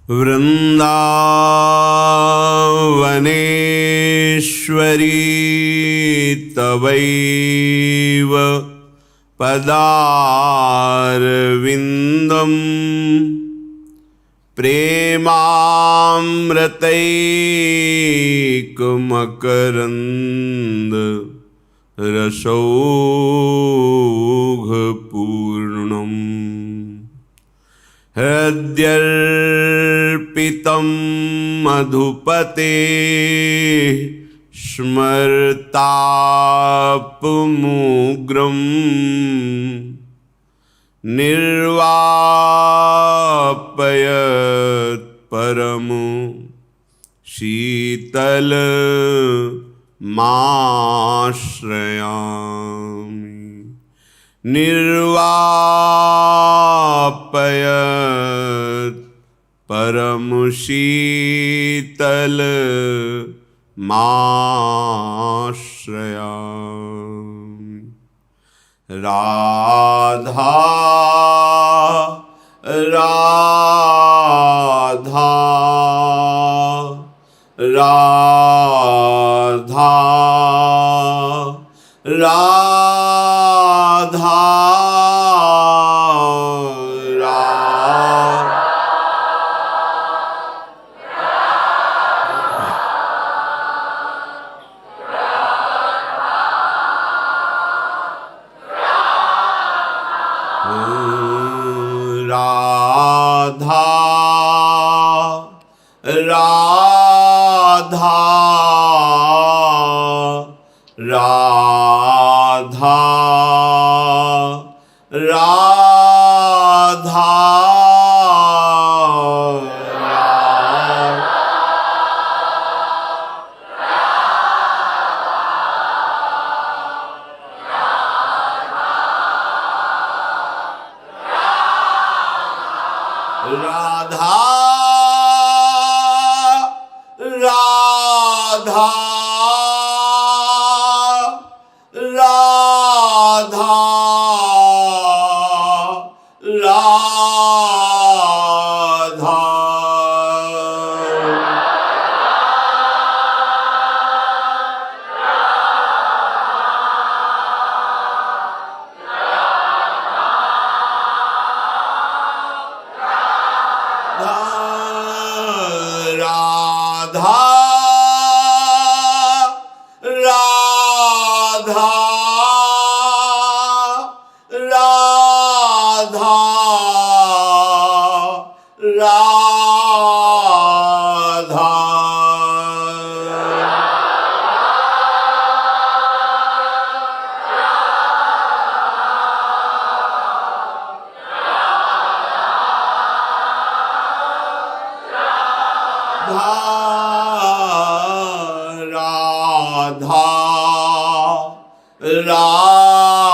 वृन्दावनेश्वरी तवैव पदारविन्दं प्रेमामृतैकमकरन्द रसौघपूर्णम् हृद्यर्पितं मधुपते स्मर्तापमुग्रं निर्वापयत् परमो शीतलमाश्रयामि निर्वापयत् परमशीतलमाश्रयामि। राधा राधा राधा राधा राधा राधा राधा राधा राधा राधा राधा राधा राधा राधा राधा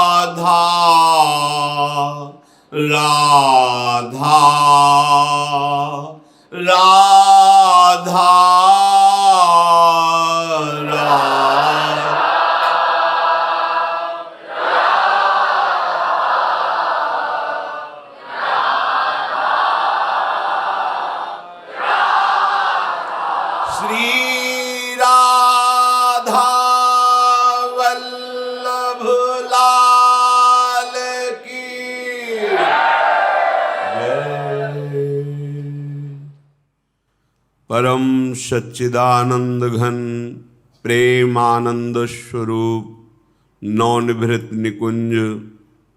राधा राधा राधा राधा श्री राधा वल्लभ लाल की जय। परम सच्चिदानंद घन प्रेमानंद स्वरूप नवनिभृत निकुंज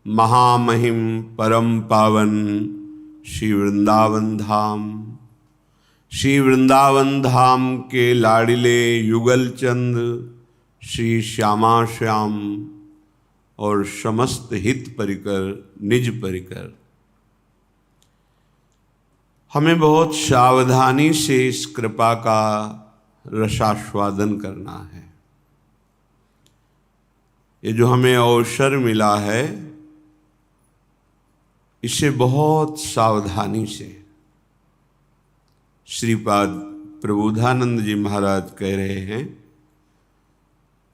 महामहिम परम पावन श्री वृंदावन धाम, श्री वृंदावन धाम के लाडिले युगल चंद श्री श्यामा श्याम और समस्त हित परिकर निज परिकर, हमें बहुत सावधानी से इस कृपा का रसास्वादन करना है। ये जो हमें अवसर मिला है, इसे बहुत सावधानी से, श्रीपाद प्रबोधानंद जी महाराज कह रहे हैं,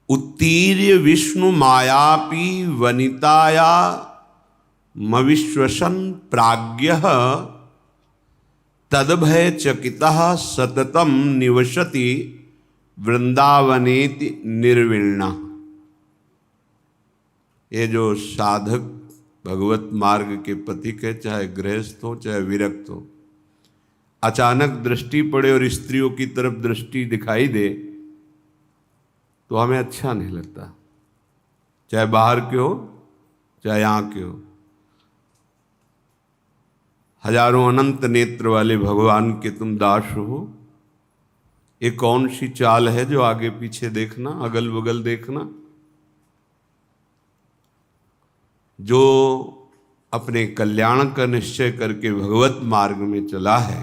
उत्तीर्य विष्णु मायापी वनिताया मविश्वसन प्राज्ञः तदभय चकितः सततम निवसति वृंदावनेति निर्विण्णा। ये जो साधक भगवत मार्ग के पथिक है, चाहे गृहस्थ हो चाहे विरक्त हो, अचानक दृष्टि पड़े और स्त्रियों की तरफ दृष्टि दिखाई दे तो हमें अच्छा नहीं लगता, चाहे बाहर के हो चाहे यहाँ के हो। हजारों अनंत नेत्र वाले भगवान के तुम दास हो, ये कौन सी चाल है जो आगे पीछे देखना, अगल बगल देखना। जो अपने कल्याण का निश्चय करके भगवत मार्ग में चला है,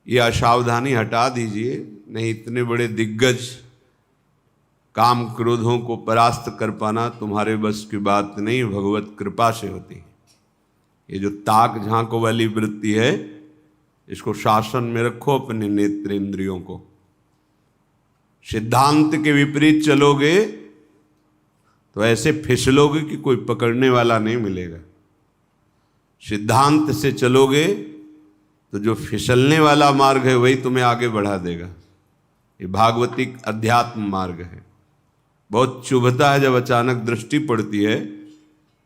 ये असावधानी हटा दीजिए, नहीं इतने बड़े दिग्गज काम क्रोधों को परास्त कर पाना तुम्हारे बस की बात नहीं, भगवत कृपा से होती है। ये जो ताक झांको वाली वृत्ति है, इसको शासन में रखो अपने नेत्र इंद्रियों को। सिद्धांत के विपरीत चलोगे तो ऐसे फिसलोगे कि कोई पकड़ने वाला नहीं मिलेगा। सिद्धांत से चलोगे तो जो फिसलने वाला मार्ग है वही तुम्हें आगे बढ़ा देगा। ये भागवतिक अध्यात्म मार्ग है। बहुत चुभता है जब अचानक दृष्टि पड़ती है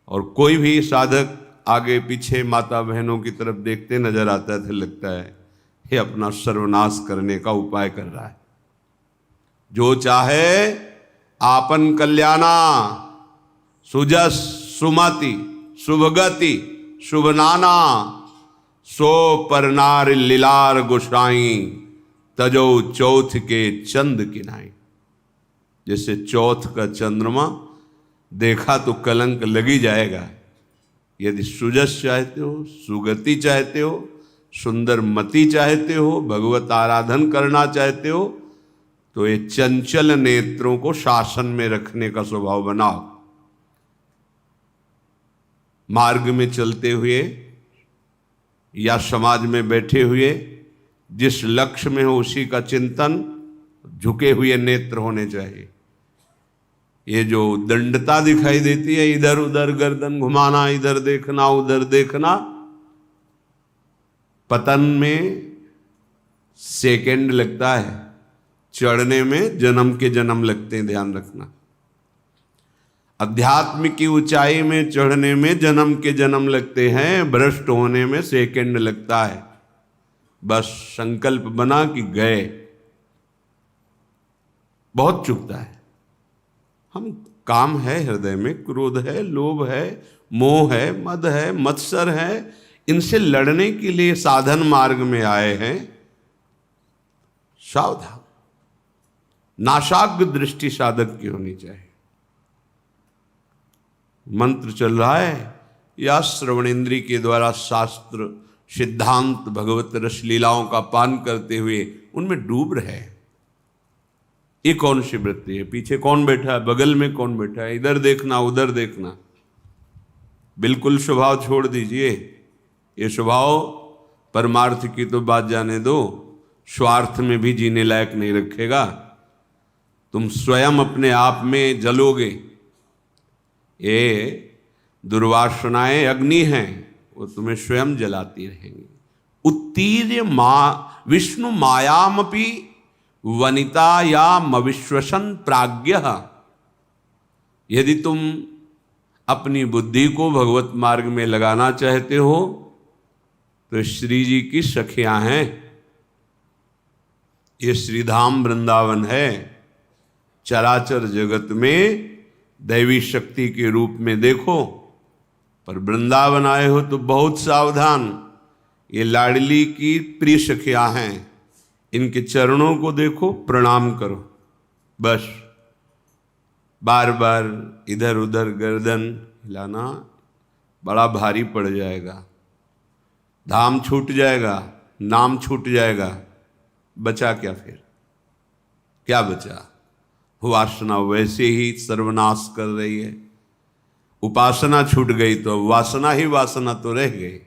और कोई भी साधक आगे पीछे माता बहनों की तरफ देखते नजर आता है, तो लगता है ये अपना सर्वनाश करने का उपाय कर रहा है। जो चाहे आपन कल्याणा, सुजस सुमति शुभगति शुभनाना, सो परनार लीलार गोसाई, तजो चौथ के चंद किनाई। जैसे चौथ का चंद्रमा देखा तो कलंक लगी जाएगा। यदि सुजस चाहते हो, सुगति चाहते हो, सुंदर मति चाहते हो, भगवत आराधन करना चाहते हो, तो ये चंचल नेत्रों को शासन में रखने का स्वभाव बनाओ। मार्ग में चलते हुए या समाज में बैठे हुए जिस लक्ष्य में हो उसी का चिंतन, झुके हुए नेत्र होने चाहिए। ये जो दंडता दिखाई देती है, इधर उधर गर्दन घुमाना, इधर देखना उधर देखना, पतन में सेकंड लगता है, चढ़ने में जन्म के जन्म लगते हैं, ध्यान रखना। अध्यात्म की ऊंचाई में चढ़ने में जन्म के जन्म लगते हैं, भ्रष्ट होने में सेकंड लगता है। बस संकल्प बना कि गए। बहुत चुभता है। हम काम है हृदय में, क्रोध है, लोभ है, मोह है, मद है, मत्सर है, इनसे लड़ने के लिए साधन मार्ग में आए हैं। सावधान, नाशाग्र दृष्टि साधक की होनी चाहिए। मंत्र चल रहा है या श्रवणेन्द्री के द्वारा शास्त्र सिद्धांत भगवत रस लीलाओं का पान करते हुए उनमें डूब रहे। ये कौन सी वृत्ति है? पीछे कौन बैठा है, बगल में कौन बैठा है, इधर देखना उधर देखना। बिल्कुल स्वभाव छोड़ दीजिए। ये स्वभाव परमार्थ की तो बात जाने दो, स्वार्थ में भी जीने लायक नहीं रखेगा। तुम स्वयं अपने आप में जलोगे। ये दुर्वासनाएं अग्नि हैं, वो तुम्हें स्वयं जलाती रहेंगी। उत्तीर्य विष्णु मायामपि वनिता या मविश्वसन प्राज्ञ। यदि तुम अपनी बुद्धि को भगवत मार्ग में लगाना चाहते हो तो श्री जी की सखियां हैं। ये श्रीधाम वृंदावन है। चराचर जगत में दैवी शक्ति के रूप में देखो, पर वृंदावन आए हो तो बहुत सावधान। ये लाडली की प्रिय सखियां हैं, इनके चरणों को देखो, प्रणाम करो। बस बार बार इधर उधर गर्दन हिलाना बड़ा भारी पड़ जाएगा। धाम छूट जाएगा, नाम छूट जाएगा, बचा क्या फिर? क्या बचा? वासना वैसे ही सर्वनाश कर रही है। उपासना छूट गई तो वासना ही वासना तो रह गई।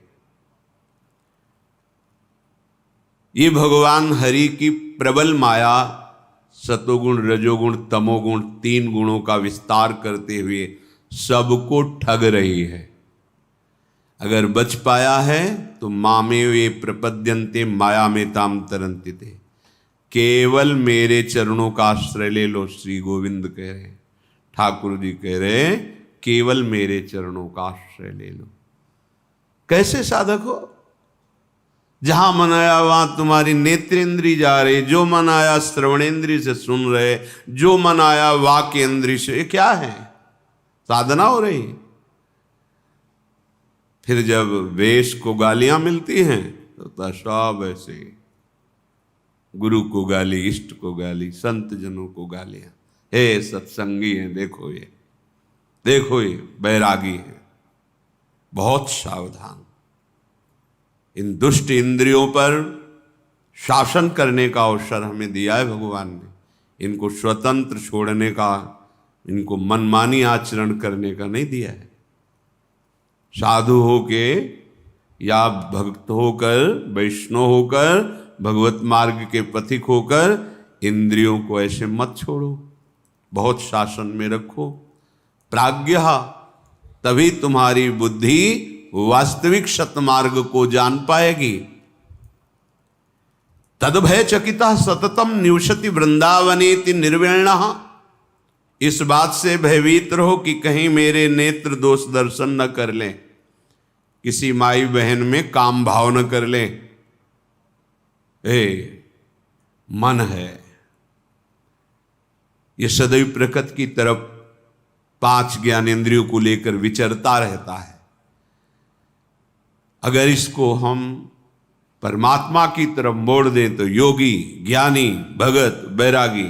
ये भगवान हरि की प्रबल माया सतोगुण रजोगुण तमोगुण तीन गुणों का विस्तार करते हुए सबको ठग रही है। अगर बच पाया है तो मामे वे प्रपद्यन्ते माया में ताम तरंति थे। केवल मेरे चरणों का आश्रय ले लो, श्री गोविंद कह रहे, ठाकुर जी कह रहे, केवल मेरे चरणों का आश्रय ले लो। कैसे साधक हो? जहां मन आया वहां तुम्हारी नेत्रेंद्री जा रही, जो मन आया श्रवणेंद्री से सुन रहे, जो मन आया वाक्येंद्री से, ये क्या है? साधना हो रही। फिर जब वेश को गालियां मिलती हैं तो सब ऐसे, गुरु को गाली, इष्ट को गाली, संत जनों को गालियां। हे सत्संगी हैं, देखो ये, देखो ये बैरागी है, बहुत सावधान। इन दुष्ट इंद्रियों पर शासन करने का अवसर हमें दिया है भगवान ने। इनको स्वतंत्र छोड़ने का, इनको मनमानी आचरण करने का नहीं दिया है। साधु होके या भक्त होकर, वैष्णव होकर, भगवत मार्ग के पथिक होकर इंद्रियों को ऐसे मत छोड़ो, बहुत शासन में रखो। प्राज्ञः, तभी तुम्हारी बुद्धि वास्तविक सतमार्ग को जान पाएगी। तद्भय चकिता सततम निवसति वृंदावनेति निर्विण्णः, इस बात से भयभीत रहो कि कहीं मेरे नेत्र दोष दर्शन न कर लें, किसी माई बहन में काम भाव न कर लें। मन है ये सदैव प्रकृति की तरफ 5 ज्ञानेंद्रियों को लेकर विचरता रहता है। अगर इसको हम परमात्मा की तरफ मोड़ दें तो योगी, ज्ञानी, भगत, बैरागी,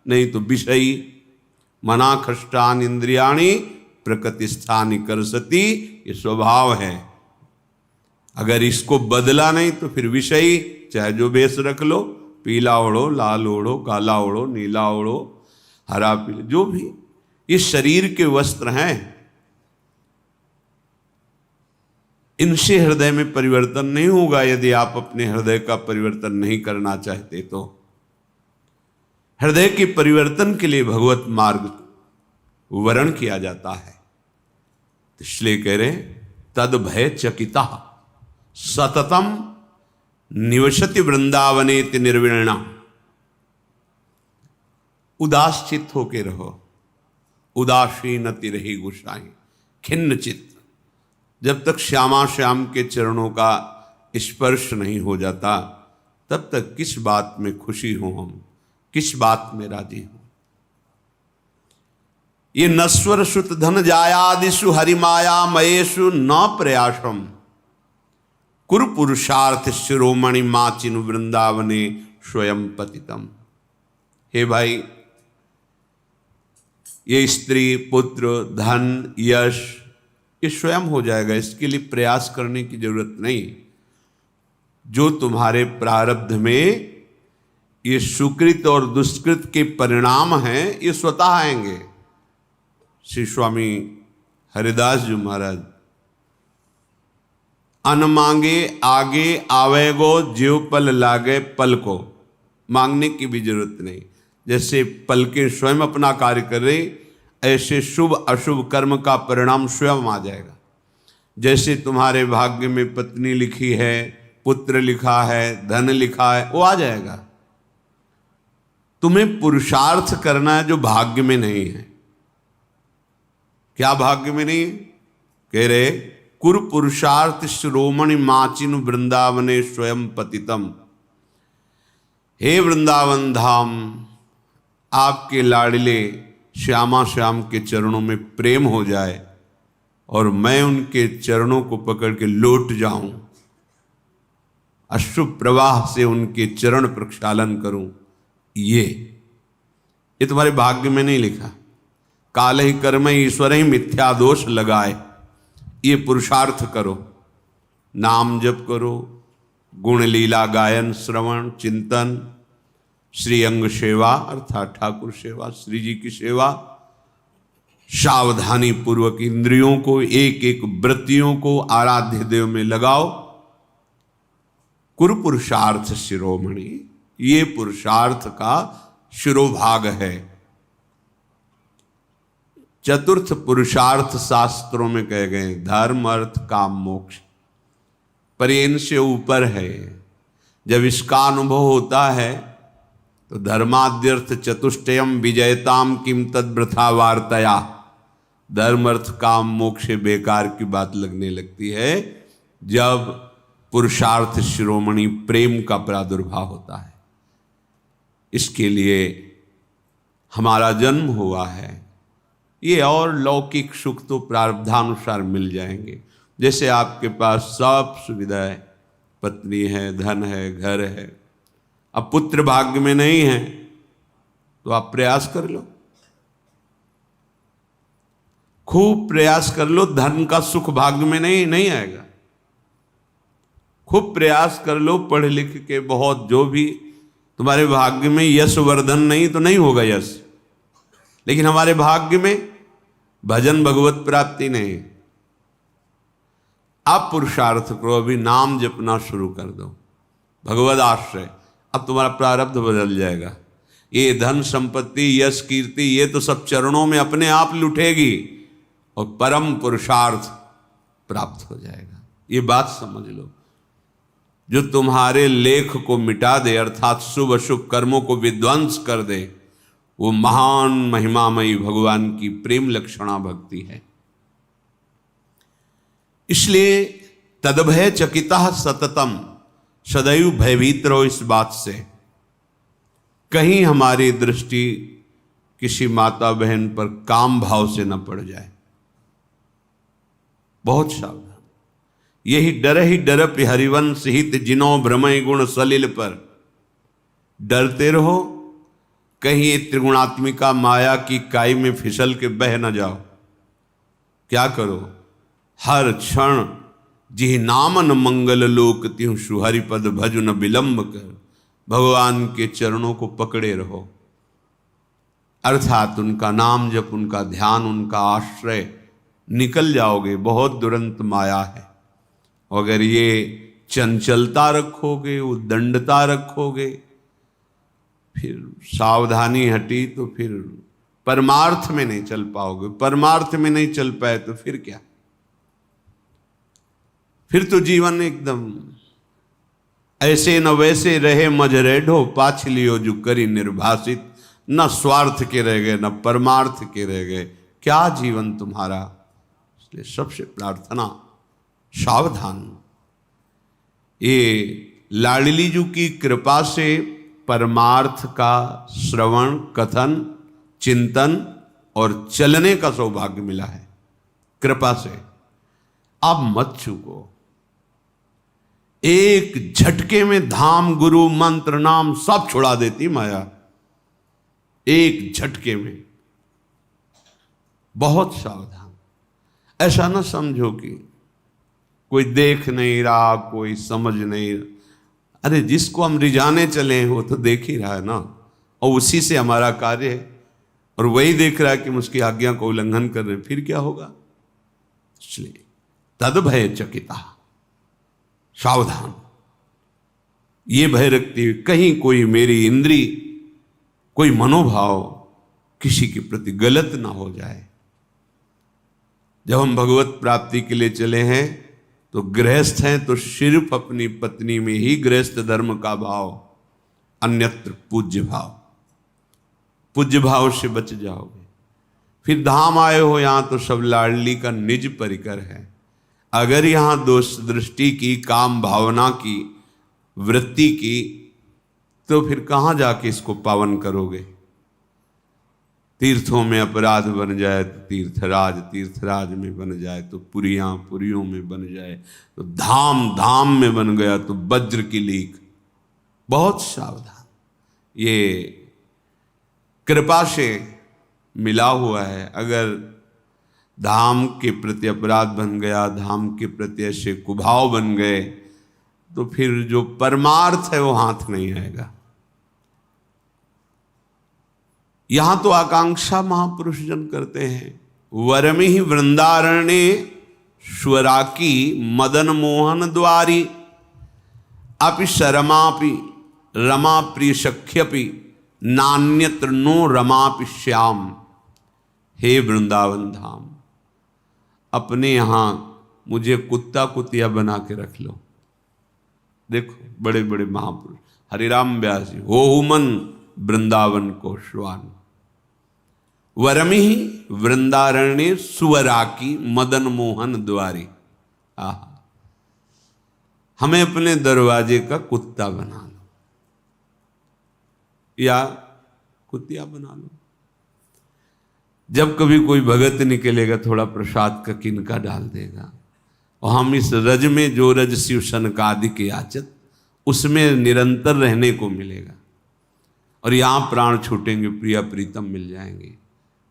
नहीं तो विषयी। मना खष्टान इंद्रियाणि प्रकृति स्थानि करसति, ये स्वभाव है। अगर इसको बदला नहीं तो फिर विषयी, चाहे जो वेश रख लो, पीला ओढ़ो, लाल ओढ़ो, काला ओढ़ो, नीला ओढ़ो, हरा पीला, जो भी ये शरीर के वस्त्र हैं, इनसे हृदय में परिवर्तन नहीं होगा यदि आप अपने हृदय का परिवर्तन नहीं करना चाहते तो। हृदय के परिवर्तन के लिए भगवत मार्ग वर्ण किया जाता है। इसलिए कह रहे तद भय चकिता सततम निवसति वृंदावनेति निर्विण्णा। उदास चित्त होके रहो, उदासीनति रही गुसाई, खिन्न चित्त। जब तक श्यामा श्याम के चरणों का स्पर्श नहीं हो जाता तब तक किस बात में खुशी हो, हम किस बात में राजी हो। ये नश्वर सुत धन जायादिषु हरिमाया मयेषु न प्रयासम कुरु पुरुषार्थ शिरोमणि माचिनु वृंदावने स्वयं पतितम। हे भाई, ये स्त्री, पुत्र, धन, यश, ये स्वयं हो जाएगा, इसके लिए प्रयास करने की जरूरत नहीं। जो तुम्हारे प्रारब्ध में ये सुकृत और दुष्कृत के परिणाम हैं, ये स्वतः आएंगे। श्री स्वामी हरिदास जी महाराज, अन मांगे आगे आवेगो, ज्यों पल लागे पल को। मांगने की भी जरूरत नहीं, जैसे पलकें स्वयं अपना कार्य कर रही, ऐसे शुभ अशुभ कर्म का परिणाम स्वयं आ जाएगा। जैसे तुम्हारे भाग्य में पत्नी लिखी है, पुत्र लिखा है, धन लिखा है, वो आ जाएगा। तुम्हें पुरुषार्थ करना है जो भाग्य में नहीं है। क्या भाग्य में नहीं? कह रहे कुरु पुरुषार्थ शिरोमणि माचिनु वृंदावने स्वयं पतितम। हे वृंदावन धाम, आपके लाडले श्यामा श्याम के चरणों में प्रेम हो जाए और मैं उनके चरणों को पकड़ के लौट जाऊं, अश्रु प्रवाह से उनके चरण प्रक्षालन करूं, ये तुम्हारे भाग्य में नहीं लिखा। काल ही कर्म ईश्वर ही मिथ्या दोष लगाए, ये पुरुषार्थ करो, नाम जप करो, गुण लीला गायन, श्रवण, चिंतन, श्री अंग सेवा अर्थात ठाकुर सेवा, श्री जी की सेवा, सावधानी पूर्वक इंद्रियों को, एक एक वृत्तियों को आराध्य देव में लगाओ। कुरु पुरुषार्थ शिरोमणि, ये पुरुषार्थ का शिरोभाग है। चतुर्थ पुरुषार्थ शास्त्रों में कहे गए, धर्म अर्थ काम मोक्ष, पर ये इनसे ऊपर है। जब इसका अनुभव होता है तो धर्माद्यर्थ चतुष्टयम विजयताम किम तद वृथा वार्तया, धर्म अर्थ काम मोक्ष बेकार की बात लगने लगती है जब पुरुषार्थ शिरोमणि प्रेम का प्रादुर्भाव होता है। इसके लिए हमारा जन्म हुआ है। ये और लौकिक सुख तो प्रारब्धानुसार मिल जाएंगे। जैसे आपके पास सब सुविधाएं, पत्नी है, धन है, घर है, अब पुत्र भाग्य में नहीं है तो आप प्रयास कर लो, खूब प्रयास कर लो। धन का सुख भाग्य में नहीं आएगा। खूब प्रयास कर लो, पढ़ लिख के बहुत, जो भी तुम्हारे भाग्य में यश वर्धन नहीं तो नहीं होगा यश, लेकिन हमारे भाग्य में भजन भगवत प्राप्ति नहीं। आप पुरुषार्थ करो, अभी नाम जपना शुरू कर दो, भगवद आश्रय, अब तुम्हारा प्रारब्ध बदल जाएगा। ये धन संपत्ति यश कीर्ति ये तो सब चरणों में अपने आप लुटेगी और परम पुरुषार्थ प्राप्त हो जाएगा। ये बात समझ लो। जो तुम्हारे लेख को मिटा दे, अर्थात शुभ अशुभ कर्मों को विध्वंस कर दे, वो महान महिमामयी भगवान की प्रेम लक्षणा भक्ति है। इसलिए तदभय चकिता सततम, सदैव भयभीत रहो इस बात से, कहीं हमारी दृष्टि किसी माता बहन पर काम भाव से न पड़ जाए। बहुत सावधान। यही डर हरिवंश हित जिनो भ्रमय गुण सलिल पर, डरते रहो कहीं ये त्रिगुणात्मिका माया की काई में फिसल के बह न जाओ। क्या करो, हर क्षण जिह नामन मंगल लोक त्यों सुहरिपद भज न विलंब कर, भगवान के चरणों को पकड़े रहो, अर्थात उनका नाम जप, उनका ध्यान, उनका आश्रय, निकल जाओगे। बहुत दुरंत माया है। अगर ये चंचलता रखोगे, उद्दंडता रखोगे, फिर सावधानी हटी तो फिर परमार्थ में नहीं चल पाओगे। परमार्थ में नहीं चल पाए तो फिर क्या, फिर तो जीवन एकदम ऐसे न वैसे रहे मजरेढ़ो पाछ लियो जो करी निर्भाषित, न स्वार्थ के रह गए न परमार्थ के रह गए। क्या जीवन तुम्हारा। इसलिए सबसे प्रार्थना, सावधान। ये लाडली जी की कृपा से परमार्थ का श्रवण, कथन, चिंतन और चलने का सौभाग्य मिला है कृपा से। आप मत चूको। एक झटके में धाम, गुरु, मंत्र, नाम सब छुड़ा देती माया, एक झटके में। बहुत सावधान। ऐसा ना समझो कि कोई देख नहीं रहा, कोई समझ नहीं रहा। अरे जिसको हम रिझाने चले हैं वो तो देख ही रहा है ना, और उसी से हमारा कार्य है, और वही देख रहा है कि हम उसकी आज्ञा को उल्लंघन कर रहे हैं, फिर क्या होगा। इसलिए तद भय चकिता, सावधान। ये भय रखती हुई कहीं कोई मेरी इंद्री, कोई मनोभाव किसी के प्रति गलत ना हो जाए। जब हम भगवत प्राप्ति के लिए चले हैं तो गृहस्थ हैं तो सिर्फ अपनी पत्नी में ही गृहस्थ धर्म का भाव, अन्यत्र पूज्य भाव। पूज्य भाव से बच जाओगे। फिर धाम आए हो यहां तो सब लाडली का निज परिकर है। अगर यहां दोष दृष्टि की, काम भावना की, वृत्ति की, तो फिर कहां जाके इसको पावन करोगे। तीर्थों में अपराध बन जाए तो तीर्थराज, तीर्थराज में बन जाए तो पुरियां, पुरियों में बन जाए तो धाम, धाम में बन गया तो वज्र की लीक। बहुत सावधान। ये कृपा से मिला हुआ है। अगर धाम के प्रति अपराध बन गया, धाम के प्रति ऐसे कुभाव बन गए, तो फिर जो परमार्थ है वो हाथ नहीं आएगा। यहां तो आकांक्षा महापुरुष जन करते हैं, वरमि ही वृंदारण्ये स्वराकी मदन मोहन द्वारी, अपि शरमापि रमा प्रिय सख्यपि नान्यत्र नो रमापि श्याम। हे वृंदावन धाम, अपने यहाँ मुझे कुत्ता कुतिया बना के रख लो। देखो बड़े बड़े महापुरुष, हरिराम व्यास जी, हो मन वृंदावन को श्वान, वरमि वृंदारण्य सुवराकी मदन मोहन द्वारी। आहा, हमें अपने दरवाजे का कुत्ता बना लो या कुतिया बना लो। जब कभी कोई भगत निकलेगा थोड़ा प्रसाद का किनका डाल देगा, और हम इस रज में जो रज शिव सनकादि के याचत उसमें निरंतर रहने को मिलेगा, और यहाँ प्राण छूटेंगे प्रिया प्रीतम मिल जाएंगे।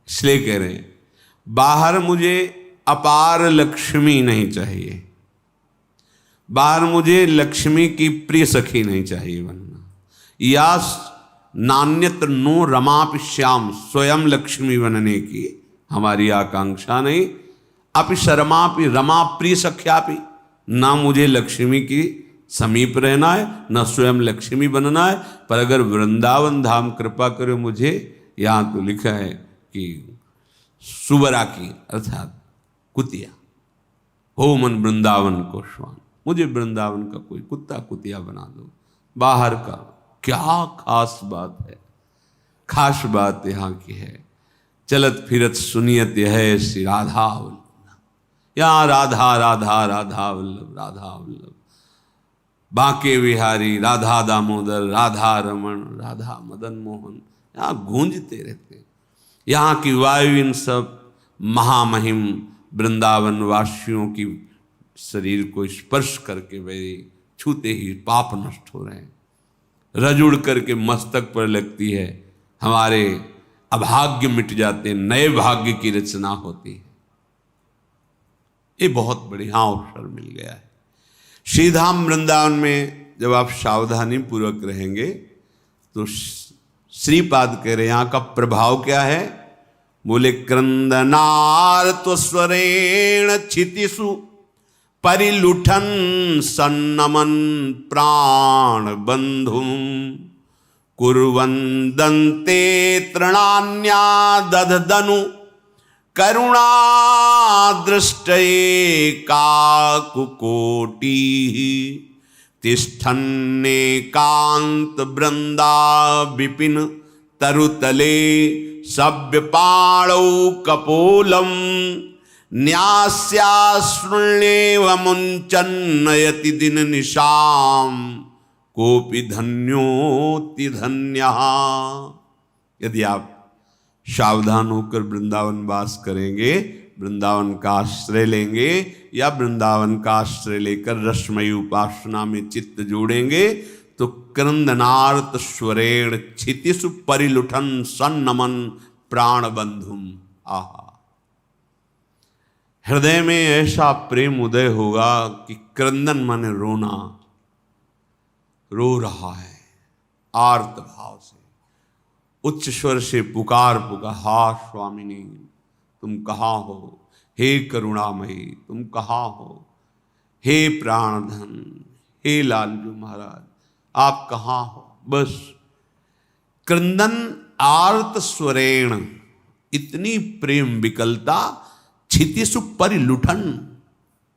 इसलिए कह रहे हैं बाहर मुझे अपार लक्ष्मी नहीं चाहिए, बाहर मुझे लक्ष्मी की प्रिय सखी नहीं चाहिए बनना, या नान्यत्र नो रमापि श्याम, स्वयं लक्ष्मी बनने की हमारी आकांक्षा नहीं। अपि शर्मापि रमा प्रिय सख्यापि, ना मुझे लक्ष्मी की समीप रहना है न स्वयं लक्ष्मी बनना है, पर अगर वृंदावन धाम कृपा करे मुझे, यहाँ तो लिखा है कि सुवरा की अर्थात कुतिया, हो मन वृंदावन को श्वान, मुझे वृंदावन का कोई कुत्ता कुतिया बना दो। बाहर का क्या खास बात है, खास बात यहाँ की है, चलत फिरत सुनियत है श्री राधा वल्लभ, यहाँ राधा राधा राधा वल्लभ राधा वल्लभ, बांके बिहारी राधा दामोदर राधा रमण राधा मदन मोहन, यहाँ गूंजते रहते हैं। यहाँ की वायु इन सब महामहिम वृंदावन वासियों की शरीर को स्पर्श करके मेरे छूते ही पाप नष्ट हो रहे हैं, रज उड़ करके मस्तक पर लगती है, हमारे अभाग्य मिट जाते हैं, नए भाग्य की रचना होती है। ये बहुत बढ़िया अवसर मिल गया है। श्रीधाम वृंदावन में जब आप सावधानी पूर्वक रहेंगे तो श्रीपाद कह रहे यहाँ का प्रभाव क्या है, बोले क्रंदनार्त स्वरेण क्षितिषु परिलुठन सन्नमन प्राण बंधुम कुर्वन्दन्ते तृणान्या दधदनु करुणा दृष्टये काकुकोटी तिष्ठन्नेकांत वृंदा विपिन तरुतले सव्यपाणौ कपोलम न्यास्याश्रुण्येव मुञ्चन्नयति दिन निशाम कोपि धन्योति धन्यः। यदि आप सावधान होकर वृंदावन वास करेंगे, वृंदावन का आश्रय लेंगे या वृंदावन का आश्रय लेकर रसमयी उपासना में चित्त जोड़ेंगे तो क्रंदनार्त स्वरेण क्षितिषु परिलुठन सन्नमन प्राण बंधुम। आहा, हृदय में ऐसा प्रेम उदय होगा कि क्रंदन माने रोना, रो रहा है आर्त भाव से, उच्च स्वर से पुकार हा स्वामिनी तुम कहाँ हो, हे करुणामयी तुम कहाँ हो, हे प्राणधन, हे लालजू महाराज आप कहाँ हो। बस क्रंदन आर्त स्वरेण, इतनी प्रेम विकलता, क्षितिषु परिलुठन,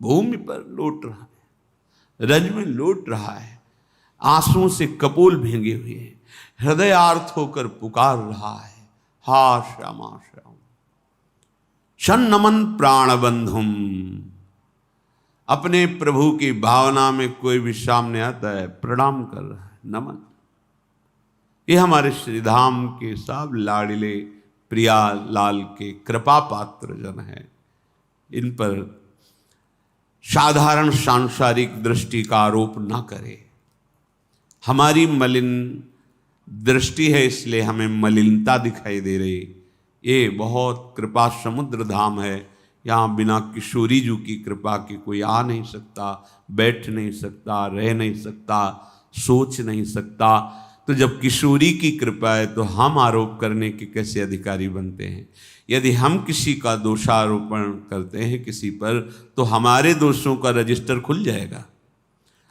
भूमि पर लौट रहा है, रज में लौट रहा है, आंसुओं से कपोल भींगे हुए हैं, हृदय आर्त होकर पुकार रहा है हा श्यामा श्याम। सन्नमन प्राणबंधुम, अपने प्रभु की भावना में कोई भी सामने आता है प्रणाम कर रहा है, नमन। ये हमारे श्रीधाम के सब लाडिले प्रिया लाल के कृपा पात्र जन है। इन पर साधारण सांसारिक दृष्टि का आरोप न करे। हमारी मलिन दृष्टि है इसलिए हमें मलिनता दिखाई दे रही। ये बहुत कृपा समुद्र धाम है, यहाँ बिना किशोरी जी की कृपा के कोई आ नहीं सकता, बैठ नहीं सकता, रह नहीं सकता, सोच नहीं सकता। तो जब किशोरी की कृपा है तो हम आरोप करने के कैसे अधिकारी बनते हैं। यदि हम किसी का दोषारोपण करते हैं किसी पर तो हमारे दोषों का रजिस्टर खुल जाएगा।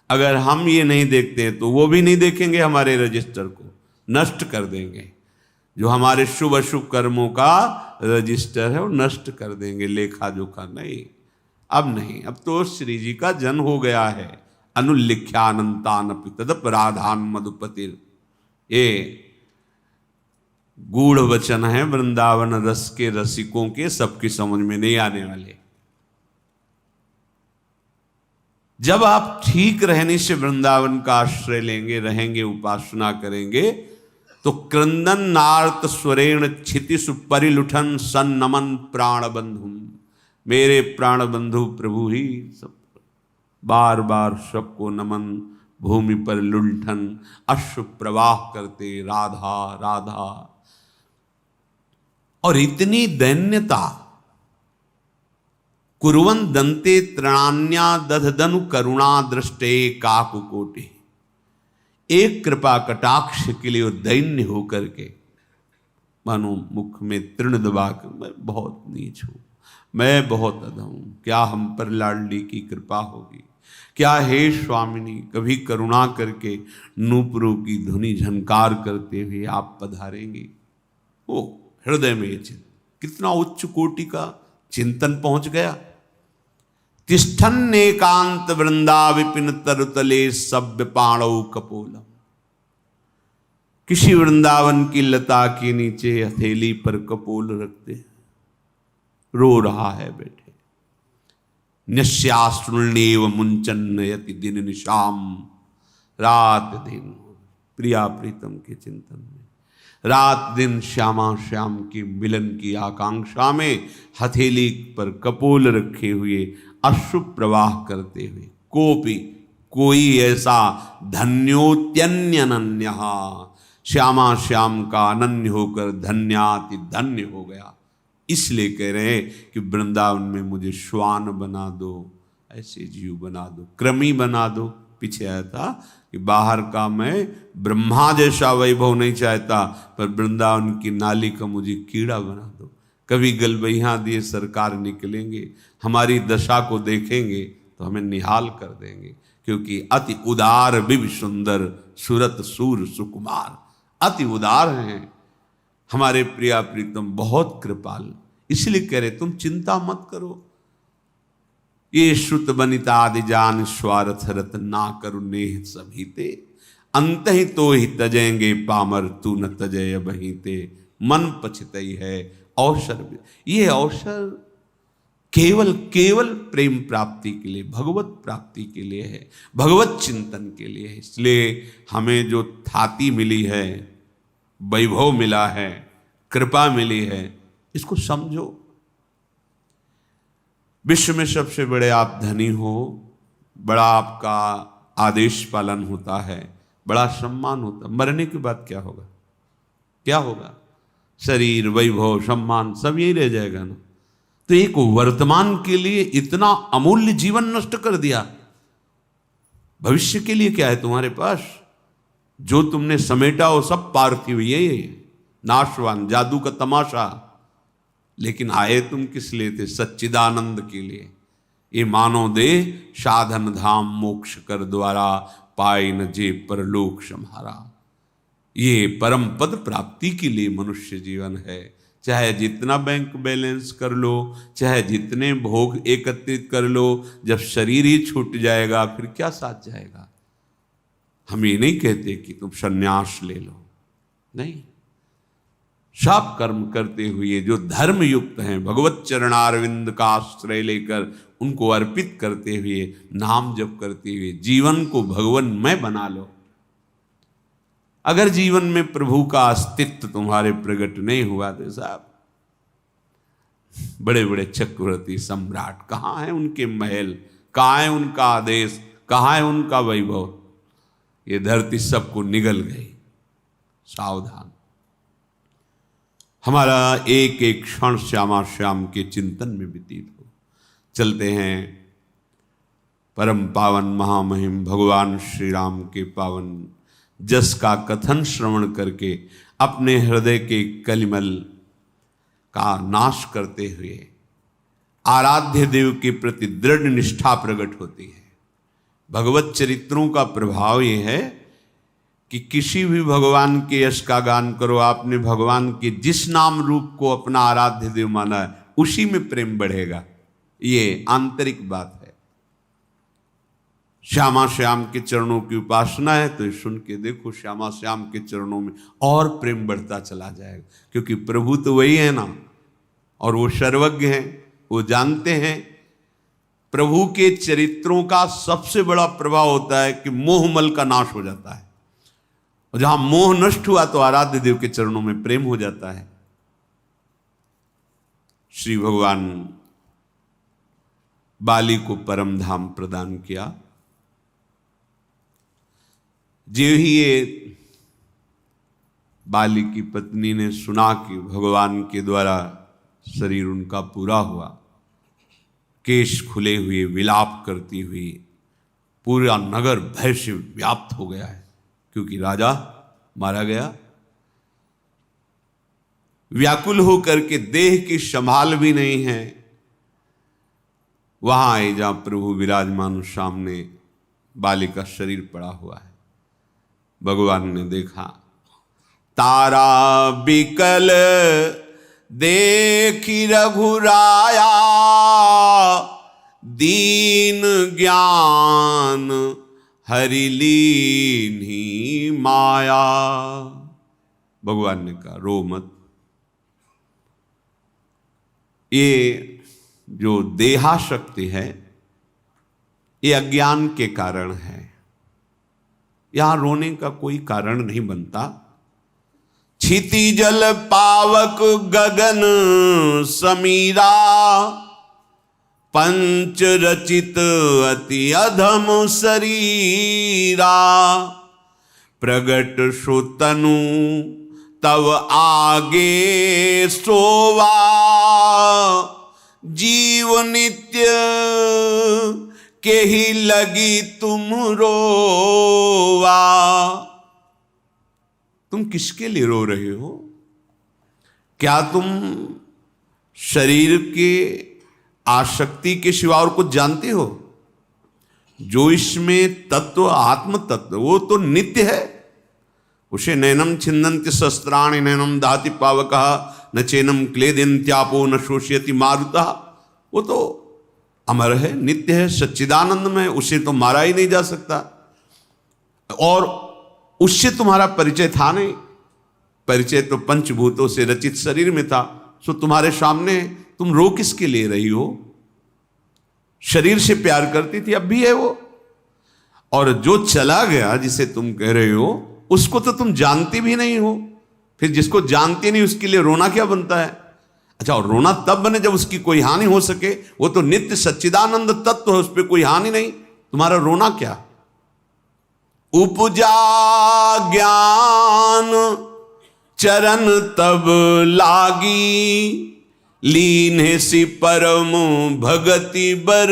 अगर हम ये नहीं देखते हैं तो वो भी नहीं देखेंगे, हमारे रजिस्टर को नष्ट कर देंगे। जो हमारे शुभ अशुभ कर्मों का रजिस्टर है वो नष्ट कर देंगे, लेखा जोखा नहीं। अब नहीं, अब तो श्री जी का जन्म हो गया है। अनुल्लिख्यानंतानपि तदप राधान मधुपतिर, ये गूढ़ वचन है वृंदावन रस के रसिकों के, सबकी समझ में नहीं आने वाले। जब आप ठीक रहने से वृंदावन का आश्रय लेंगे, रहेंगे, उपासना करेंगे, तो क्रंदन नार्त स्वरेण क्षितिसु परिलुठन सन नमन प्राण बंधु, मेरे प्राण बंधु प्रभु ही सब बार बार सबको नमन, भूमि पर लुंठन अश्रु प्रवाह करते राधा राधा। और इतनी दैन्यता, कुर्वन दंते तृणान्या दधदनु करुणा दृष्टे काकुकोटि, एक कृपा कटाक्ष के लिए दैन्य होकर के मानो मुख में तृण दबा कर, मैं बहुत नीच हूं, मैं बहुत अधम हूं, क्या हम पर लाडली की कृपा होगी, क्या हे स्वामिनी कभी करुणा करके नूपुरों की धुनी झनकार करते हुए आप पधारेंगे। ओ हृदय में चिंतन, कितना उच्च कोटि का चिंतन पहुंच गया। तिष्ठन एकांत वृंदा विपिन तरुतले सभ्य पाणौ कपोलम, किसी वृंदावन की लता के नीचे हथेली पर कपोल रखते, रो रहा है बैठे। न्यस्याश्रुण्येव मुंचन यति दिन निशाम, रात दिन प्रिया प्रीतम के चिंतन में, रात दिन श्यामा श्याम की मिलन की आकांक्षा में हथेली पर कपोल रखे हुए अश्रु प्रवाह करते हुए, कोपी कोई ऐसा धन्योत्यन्यनन्य, श्यामा श्याम का अनन्य होकर धन्याति धन्य हो गया। इसलिए कह रहे हैं कि वृंदावन में मुझे श्वान बना दो, ऐसे जीव बना दो, क्रमी बना दो। पीछे आया था कि बाहर का मैं ब्रह्मा जैसा वैभव नहीं चाहता, पर वृंदावन की नाली का मुझे कीड़ा बना दो। कभी गलबैया दिए सरकार निकलेंगे, हमारी दशा को देखेंगे तो हमें निहाल कर देंगे, क्योंकि अति उदार विव सुंदर सुरत सूर सुकुमार, अति उदार हैं हमारे प्रिया प्रीतम, बहुत कृपाल। इसलिए कह रहे तुम चिंता मत करो, ये श्रुत बनिता आदि जान स्वार्थ रत ना करु नेह सभीते, अंत ही तो ही तजेंगे पामर तू न तजय बहीते, मन पछतई है अवसर। ये अवसर केवल केवल प्रेम प्राप्ति के लिए, भगवत प्राप्ति के लिए है, भगवत चिंतन के लिए है। इसलिए हमें जो थाती मिली है, वैभव मिला है, कृपा मिली है, इसको समझो। विश्व में सबसे बड़े आप धनी हो, बड़ा आपका आदेश पालन होता है, बड़ा सम्मान होता है। मरने के बाद क्या होगा? क्या होगा? शरीर, वैभव, सम्मान सब यही रह जाएगा ना। तो एक वर्तमान के लिए इतना अमूल्य जीवन नष्ट कर दिया, भविष्य के लिए क्या है तुम्हारे पास? जो तुमने समेटा वो सब पार्थिव, ये नाशवान, जादू का तमाशा। लेकिन आए तुम किस लिए थे? सच्चिदानंद के लिए। ये मानो दे साधन धाम मोक्ष कर द्वारा, पाए न जे परलोक सम्हारा। ये परम पद प्राप्ति के लिए मनुष्य जीवन है। चाहे जितना बैंक बैलेंस कर लो, चाहे जितने भोग एकत्रित कर लो, जब शरीर ही छूट जाएगा फिर क्या साथ जाएगा? हम ये नहीं कहते कि तुम सन्यास ले लो, नहीं। सब कर्म करते हुए जो धर्म युक्त हैं, भगवत चरणारविंद का आश्रय लेकर उनको अर्पित करते हुए, नाम जप करते हुए जीवन को भगवन्मय बना लो। अगर जीवन में प्रभु का अस्तित्व तुम्हारे प्रकट नहीं हुआ तो साहब, बड़े बड़े चक्रवर्ती सम्राट कहाँ हैं उनके महल, कहाँ है उनका आदेश, कहाँ है उनका वैभव? ये धरती सबको निगल गई। सावधान। हमारा एक एक क्षण श्यामा श्याम के चिंतन में व्यतीत हो। चलते हैं परम पावन महामहिम भगवान श्री राम के पावन जस का कथन श्रवण करके अपने हृदय के कलिमल का नाश करते हुए आराध्य देव के प्रति दृढ़ निष्ठा प्रकट होती है। भगवत चरित्रों का प्रभाव ये है कि किसी भी भगवान के यश का गान करो, आपने भगवान के जिस नाम रूप को अपना आराध्य देव माना है उसी में प्रेम बढ़ेगा। ये आंतरिक बात है। श्यामा श्याम के चरणों की उपासना है तो सुन के देखो, श्यामा श्याम के चरणों में और प्रेम बढ़ता चला जाएगा, क्योंकि प्रभु तो वही है ना, और वो सर्वज्ञ हैं, वो जानते हैं। प्रभु के चरित्रों का सबसे बड़ा प्रभाव होता है कि मोहमल का नाश हो जाता है, और जहां मोह नष्ट हुआ तो आराध्य देव के चरणों में प्रेम हो जाता है। श्री भगवान बाली को परम धाम प्रदान किया। जो ही ये बाली की पत्नी ने सुना कि भगवान के द्वारा शरीर उनका पूरा हुआ, केश खुले हुए विलाप करती हुई, पूरा नगर भय से व्याप्त हो गया है, क्योंकि राजा मारा गया। व्याकुल होकर के देह की संभाल भी नहीं है, वहां आए जहां प्रभु विराजमान, सामने बाली का शरीर पड़ा हुआ है। भगवान ने देखा, तारा बिकल देखी रघुराया, दीन ज्ञान हरि लीन्ही माया। भगवान ने कहा रो मत, ये जो देहाशक्ति है ये अज्ञान के कारण है, यहां रोने का कोई कारण नहीं बनता। क्षिति जल पावक गगन समीरा, पंच रचित अति अधम शरीरा, प्रगट सुतनु तब आगे सोवा, जीव नित्य के ही लगी तुम रोवा। तुम किसके लिए रो रहे हो? क्या तुम शरीर के आसक्ति के सिवा और कुछ जानते हो? जो इसमें तत्व आत्म तत्व वो तो नित्य है, उसे नैनम छिन्दन्ति शस्त्राणि नैनम दाति पावकः न चैनम क्लेदन्त्यापो न शोषयति मारुतः। वो तो अमर है, नित्य है, सच्चिदानंद में, उसे तो मारा ही नहीं जा सकता, और उससे तुम्हारा परिचय था नहीं। परिचय तो पंचभूतों से रचित शरीर में था। सो तुम्हारे सामने, तुम रो किसके ले रही हो? शरीर से प्यार करती थी, अब भी है वो, और जो चला गया जिसे तुम कह रहे हो उसको तो तुम जानती भी नहीं हो। फिर जिसको जानती नहीं उसके लिए रोना क्या बनता है? अच्छा, और रोना तब बने जब उसकी कोई हानि हो सके। वो तो नित्य सच्चिदानंद तत्व है, उस पर कोई हानि नहीं, तुम्हारा रोना क्या? उपजा ज्ञान चरण तब लागी, लीन्हे सी परम भगति बर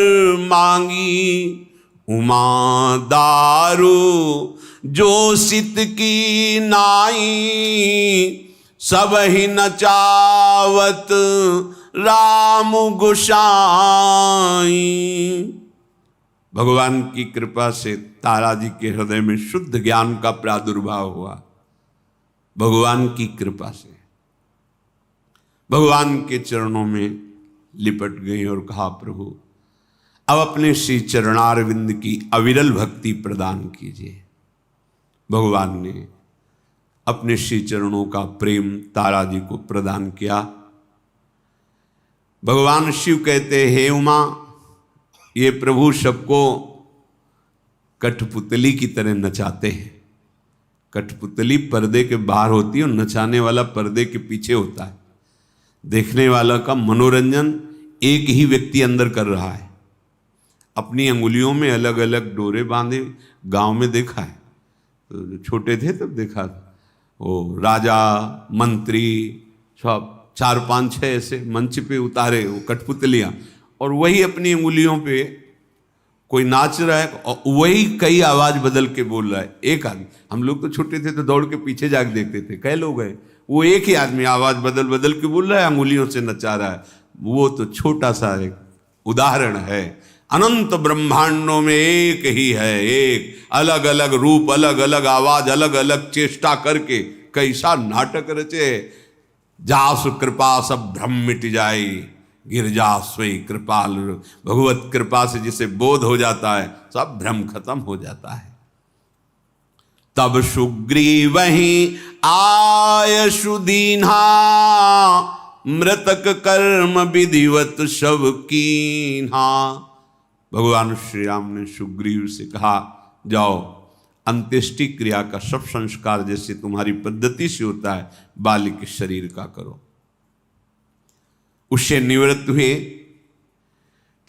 मांगी। उमा दारू जो सित की नाई, सब ही नचावत राम गोसाई। भगवान की कृपा से तारा जी के हृदय में शुद्ध ज्ञान का प्रादुर्भाव हुआ। भगवान की कृपा से भगवान के चरणों में लिपट गई और कहा, प्रभु अब अपने श्री चरणारविंद की अविरल भक्ति प्रदान कीजिए। भगवान ने अपने श्री चरणों का प्रेम तारा जी को प्रदान किया। भगवान शिव कहते, हे उमा, ये प्रभु सबको कठपुतली की तरह नचाते हैं। कठपुतली पर्दे के बाहर होती है और नचाने वाला पर्दे के पीछे होता है। देखने वाला का मनोरंजन एक ही व्यक्ति अंदर कर रहा है। अपनी अंगुलियों में अलग अलग डोरे बांधे गांव में देखा है, तो छोटे थे तब देखा था। वो राजा मंत्री सब 4-5-6 ऐसे मंच पे उतारे वो कठपुतलियाँ, और वही अपनी अंगुलियों पे कोई नाच रहा है और वही कई आवाज बदल के बोल रहा है। एक आदमी, हम लोग तो छोटे थे तो दौड़ के पीछे जाके देखते थे, कई लोग हैं, वो एक ही आदमी आवाज बदल बदल के बोल रहा है, अंगुलियों से नचा रहा है। वो तो छोटा सा एक उदाहरण है। अनंत ब्रह्मांडों में एक ही है, एक अलग अलग रूप, अलग अलग आवाज, अलग अलग चेष्टा करके कैसा नाटक रचे। जासु कृपा सब भ्रम मिट जाए, गिरजा स्वयं कृपाल। भगवत कृपा से जिसे बोध हो जाता है सब भ्रम खत्म हो जाता है। तब सुग्रीव वहीं आयशु दीन्हा, मृतक कर्म विधिवत शव कीन्हा। भगवान श्री राम ने सुग्रीव से कहा, जाओ अंत्येष्टि क्रिया का सब संस्कार जैसे तुम्हारी पद्धति से होता है बाली के शरीर का करो। उससे निवृत्त हुए।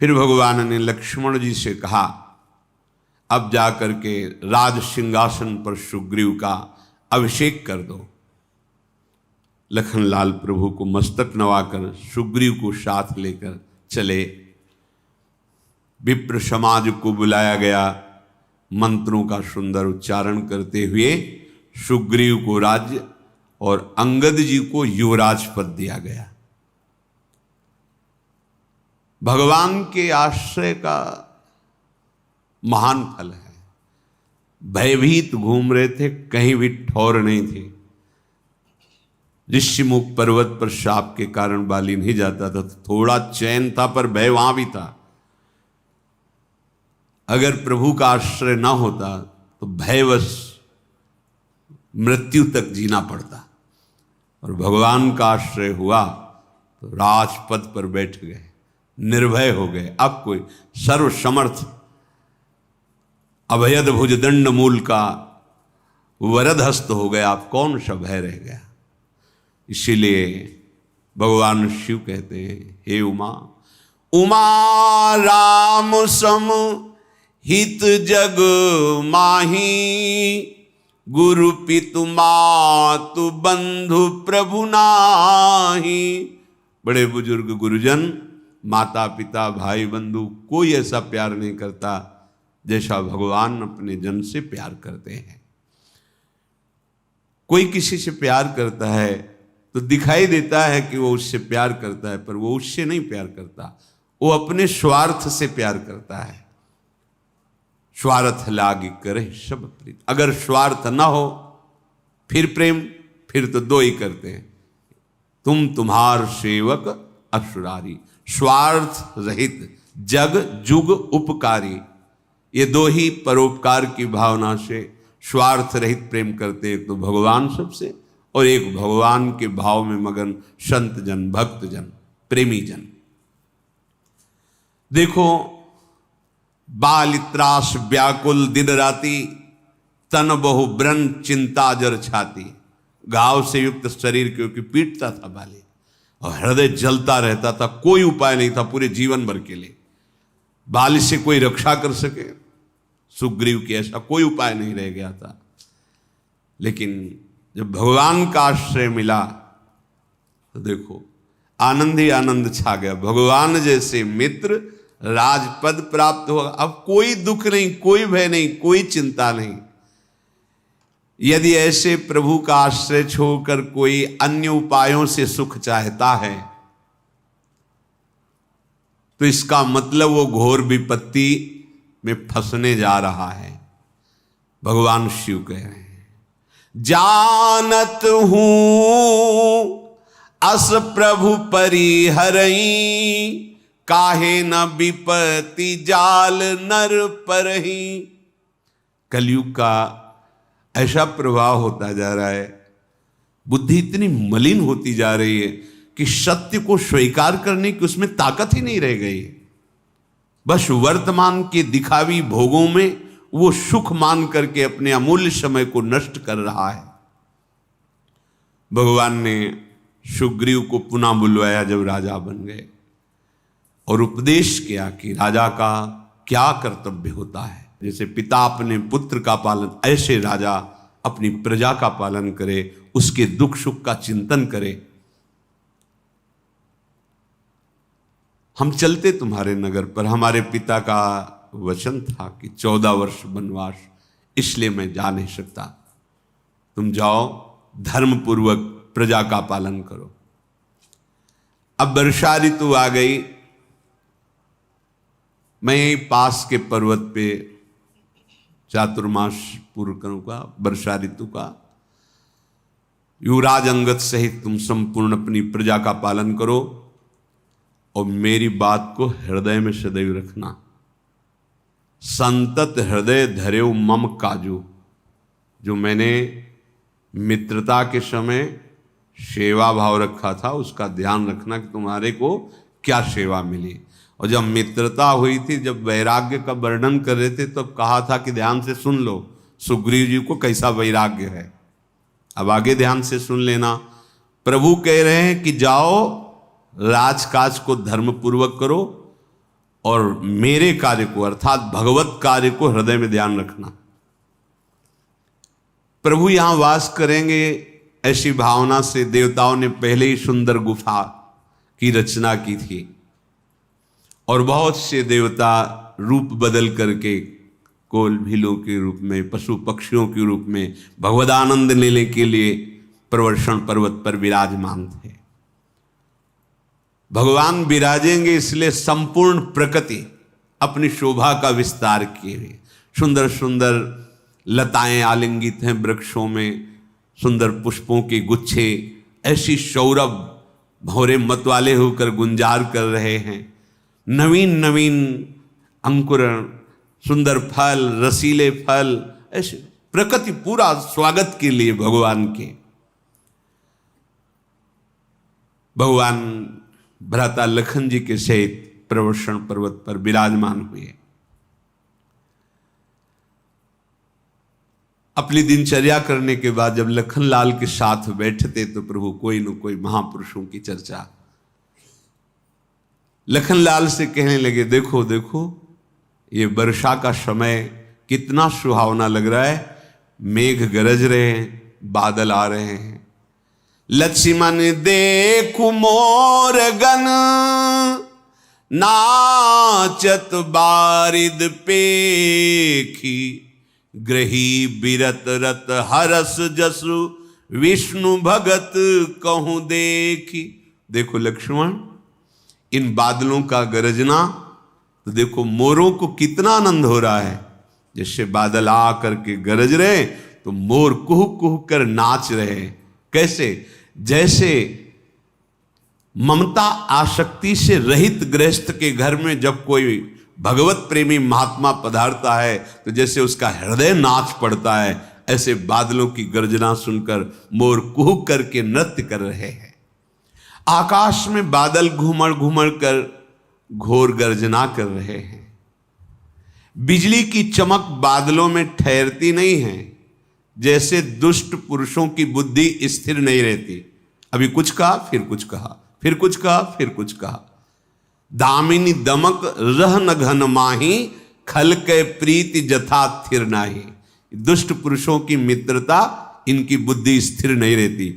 फिर भगवान ने लक्ष्मण जी से कहा, अब जाकर के राज सिंहासन पर सुग्रीव का अभिषेक कर दो। लखनलाल प्रभु को मस्तक नवाकर सुग्रीव को साथ लेकर चले। विप्र समाज को बुलाया गया। मंत्रों का सुंदर उच्चारण करते हुए सुग्रीव को राज्य और अंगद जी को युवराज पद दिया गया। भगवान के आश्रय का महान फल है। भयभीत घूम रहे थे, कहीं भी ठौर नहीं थी। ऋषिमुख पर्वत पर शाप के कारण बाली नहीं जाता था, तो थोड़ा चैन था, पर भय वहां भी था। अगर प्रभु का आश्रय ना होता तो भयवश मृत्यु तक जीना पड़ता, और भगवान का आश्रय हुआ तो राजपद पर बैठ गए, निर्भय हो गए। अब कोई सर्वसमर्थ अभयद भुजदंड मूल का वरद हस्त हो गया, आप कौन सा भय रह गया। इसीलिए भगवान शिव कहते हैं, हे उमा, उमा राम सम हित जग माही, गुरु पितु मातु बंधु प्रभु नाही। बड़े बुजुर्ग गुरुजन, माता पिता भाई बंधु, कोई ऐसा प्यार नहीं करता जैसा भगवान अपने जन से प्यार करते हैं। कोई किसी से प्यार करता है तो दिखाई देता है कि वो उससे प्यार करता है, पर वो उससे नहीं प्यार करता, वो अपने स्वार्थ से प्यार करता है। स्वार्थ लागी करे सब प्रीत। अगर स्वार्थ ना हो फिर प्रेम, फिर तो दो ही करते हैं, तुम तुम्हार सेवक असुरारी। स्वार्थ रहित जग जुग उपकारी, ये दो ही परोपकार की भावना से स्वार्थ रहित प्रेम करते। एक तो भगवान सबसे, और एक भगवान के भाव में मगन संत जन, भक्त जन, प्रेमी जन। देखो, बाल त्रास व्याकुल दिन राती, तन बहु ब्रन चिंता जर छाती। घाव से युक्त शरीर क्योंकि पीटता था बाली, और हृदय जलता रहता था, कोई उपाय नहीं था पूरे जीवन भर के लिए बाली से कोई रक्षा कर सके। सुग्रीव की ऐसा कोई उपाय नहीं रह गया था। लेकिन जब भगवान का आश्रय मिला तो देखो आनंद ही आनंद छा गया। भगवान जैसे मित्र, राजपद प्राप्त होगा, अब कोई दुख नहीं, कोई भय नहीं, कोई चिंता नहीं। यदि ऐसे प्रभु का आश्रय छोड़कर कोई अन्य उपायों से सुख चाहता है तो इसका मतलब वो घोर विपत्ति में फंसने जा रहा है। भगवान शिव कह रहे हैं, जानत हूं अस प्रभु परिहरई, काहे न विपत्ति जाल नर परही। कलयुग का ऐसा प्रभाव होता जा रहा है, बुद्धि इतनी मलिन होती जा रही है कि सत्य को स्वीकार करने की उसमें ताकत ही नहीं रह गई। बस वर्तमान के दिखावी भोगों में वो सुख मान करके अपने अमूल्य समय को नष्ट कर रहा है। भगवान ने सुग्रीव को पुनः बुलवाया जब राजा बन गए, और उपदेश किया कि राजा का क्या कर्तव्य होता है। जैसे पिता अपने पुत्र का पालन, ऐसे राजा अपनी प्रजा का पालन करे, उसके दुख सुख का चिंतन करे। हम चलते तुम्हारे नगर पर, हमारे पिता का वचन था कि 14 वर्ष वनवास, इसलिए मैं जा नहीं सकता। तुम जाओ, धर्म पूर्वक प्रजा का पालन करो। अब वर्षा ऋतु आ गई, मैं यहीं पास के पर्वत पे चातुर्मास पूर्ण करूंगा, वर्षा ऋतु का। युवराज अंगद सहित तुम संपूर्ण अपनी प्रजा का पालन करो और मेरी बात को हृदय में सदैव रखना। संतत हृदय धर्यो मम काजू, जो मैंने मित्रता के समय सेवा भाव रखा था उसका ध्यान रखना कि तुम्हारे को क्या सेवा मिली। और जब मित्रता हुई थी, जब वैराग्य का वर्णन कर रहे थे, तो कहा था कि ध्यान से सुन लो सुग्रीव जी को कैसा वैराग्य है। अब आगे ध्यान से सुन लेना। प्रभु कह रहे हैं कि जाओ राजकाज को धर्मपूर्वक करो और मेरे कार्य को अर्थात भगवत कार्य को हृदय में ध्यान रखना। प्रभु यहां वास करेंगे, ऐसी भावना से देवताओं ने पहले ही सुंदर गुफा की रचना की थी और बहुत से देवता रूप बदल करके कोल भीलों के रूप में, पशु पक्षियों के रूप में भगवदानंद लेने के लिए प्रवर्षण पर्वत पर विराजमान थे। भगवान विराजेंगे इसलिए संपूर्ण प्रकृति अपनी शोभा का विस्तार किए हुए, सुंदर सुंदर लताएं आलिंगित हैं वृक्षों में, सुंदर पुष्पों के गुच्छे ऐसी सौरभ भौरे मतवाले होकर गुंजार कर रहे हैं। नवीन नवीन अंकुरण, सुंदर फल, रसीले फल, ऐसे प्रकृति पूरा स्वागत के लिए भगवान के। भगवान भ्राता लखन जी के सहित प्रवर्षण पर्वत पर विराजमान हुए। अपनी दिनचर्या करने के बाद जब लखनलाल के साथ बैठते तो प्रभु कोई न कोई महापुरुषों की चर्चा। लखनलाल से कहने लगे, देखो देखो ये वर्षा का समय कितना सुहावना लग रहा है, मेघ गरज रहे हैं, बादल आ रहे हैं। लक्ष्मण देखु मोर गण नाचत बारिद पेखी, ग्रही बिरत रत हरस जसु विष्णु भगत कहूं देखी। देखो लक्ष्मण, इन बादलों का गरजना तो देखो मोरों को कितना आनंद हो रहा है। जैसे बादल आ करके गरज रहे तो मोर कुह कुह कर नाच रहे। कैसे? जैसे ममता आसक्ति से रहित गृहस्थ के घर में जब कोई भगवत प्रेमी महात्मा पधारता है तो जैसे उसका हृदय नाच पड़ता है, ऐसे बादलों की गर्जना सुनकर मोर कुह करके नृत्य कर रहे हैं। आकाश में बादल घूमड़ घूमड़ कर घोर गर्जना कर रहे हैं। बिजली की चमक बादलों में ठहरती नहीं है। जैसे दुष्ट पुरुषों की बुद्धि स्थिर नहीं रहती, अभी कुछ कहा फिर कुछ कहा, फिर कुछ कहा फिर कुछ कहा। दामिनी दमक रह न घन माही, खल के प्रीति जथा थिर नाही। दुष्ट पुरुषों की मित्रता, इनकी बुद्धि स्थिर नहीं रहती।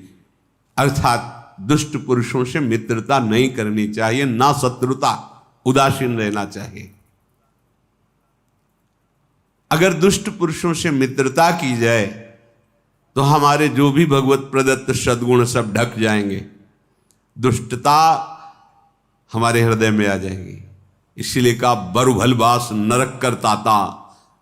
अर्थात दुष्ट पुरुषों से मित्रता नहीं करनी चाहिए, ना शत्रुता, उदासीन रहना चाहिए। अगर दुष्ट पुरुषों से मित्रता की जाए तो हमारे जो भी भगवत प्रदत्त सद्गुण सब ढक जाएंगे, दुष्टता हमारे हृदय में आ जाएगी। इसीलिए कहा बरुभलवास नरक करताता,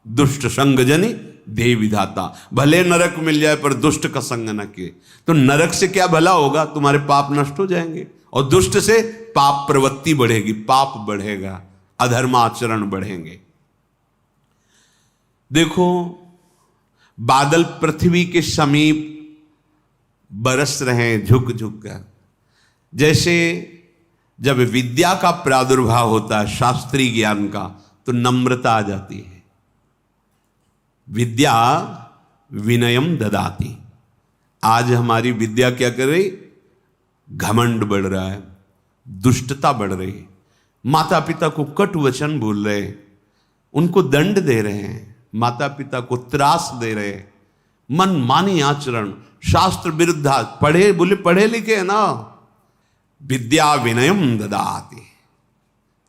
दुष्ट संग जनि देह विधाता। भले नरक मिल जाए पर दुष्ट का संग न किए तो नरक से क्या भला होगा, तुम्हारे पाप नष्ट हो जाएंगे और दुष्ट से पाप प्रवृत्ति बढ़ेगी, पाप बढ़ेगा, अधर्माचरण बढ़ेंगे। देखो बादल पृथ्वी के समीप बरस रहे हैं झुक झुक कर। जैसे जब विद्या का प्रादुर्भाव होता है, शास्त्रीय ज्ञान का, तो नम्रता आ जाती है। विद्या विनयम ददाती। आज हमारी विद्या क्या कर रही? घमंड बढ़ रहा है, दुष्टता बढ़ रही है। माता पिता को कटु वचन बोल रहे हैं, उनको दंड दे रहे हैं, माता पिता को त्रास दे रहे हैं, मनमानी आचरण, शास्त्र विरुद्धा। पढ़े बोले पढ़े लिखे है ना, विद्या विनयम ददाति।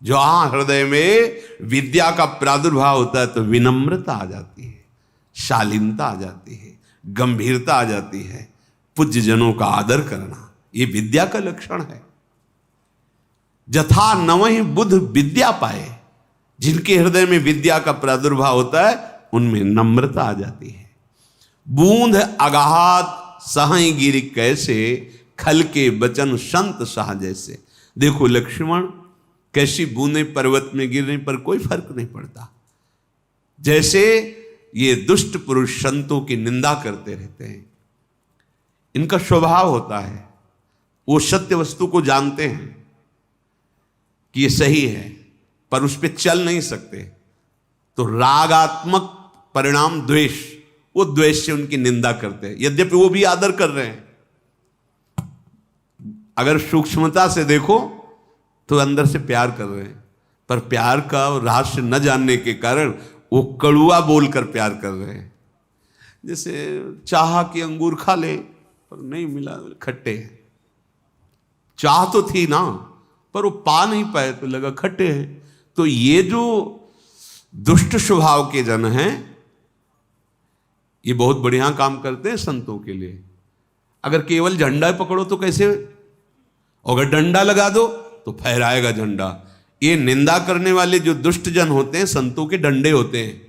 जो हृदय में विद्या का प्रादुर्भाव होता है तो विनम्रता आ जाती है, शालीनता आ जाती है, गंभीरता आ जाती है, पूज्य जनों का आदर करना, ये विद्या का लक्षण है। जथा नवहि बुध विद्या पाए, जिनके हृदय में विद्या का प्रादुर्भाव होता है उनमें नम्रता आ जाती है। बूंद अगाध सहाय गिरी कैसे, खल के बचन संत सहा जैसे। देखो लक्ष्मण, कैसी बूंदें पर्वत में गिरने पर कोई फर्क नहीं पड़ता। जैसे ये दुष्ट पुरुष संतों की निंदा करते रहते हैं, इनका स्वभाव होता है, वो सत्य वस्तु को जानते हैं कि ये सही है, पर उस पर चल नहीं सकते, तो रागात्मक परिणाम द्वेष, वो द्वेष से उनकी निंदा करते हैं, यद्यपि वो भी आदर कर रहे हैं। अगर सूक्ष्मता से देखो तो अंदर से प्यार कर रहे हैं, पर प्यार का रहस्य न जानने के कारण वो कड़ुआ बोलकर प्यार कर रहे हैं। जैसे चाहा कि अंगूर खा ले, पर नहीं मिला, खट्टे हैं। चाह तो थी ना, पर वो पा नहीं पाए तो लगा खट्टे हैं। तो ये जो दुष्ट स्वभाव के जन हैं, ये बहुत बढ़िया काम करते हैं संतों के लिए। अगर केवल झंडा पकड़ो तो कैसे, अगर डंडा लगा दो तो फहराएगा झंडा। ये निंदा करने वाले जो दुष्ट जन होते हैं, संतों के डंडे होते हैं,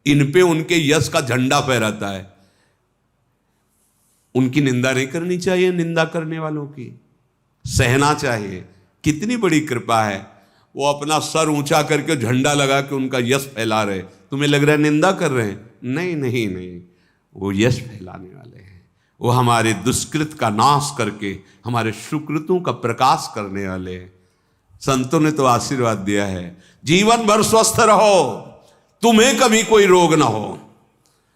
इन पे उनके यश का झंडा फहराता है। उनकी निंदा नहीं करनी चाहिए, निंदा करने वालों की सहना चाहिए। कितनी बड़ी कृपा है, वो अपना सर ऊंचा करके झंडा लगा के उनका यश फैला रहे। तुम्हें लग रहा है निंदा कर रहे हैं? नहीं नहीं नहीं, वो यश फैलाने वाले हैं। वो हमारे दुष्कृत का नाश करके हमारे सुकृतों का प्रकाश करने वाले हैं। संतों ने तो आशीर्वाद दिया है, जीवन भर स्वस्थ रहो, तुम्हें कभी कोई रोग ना हो,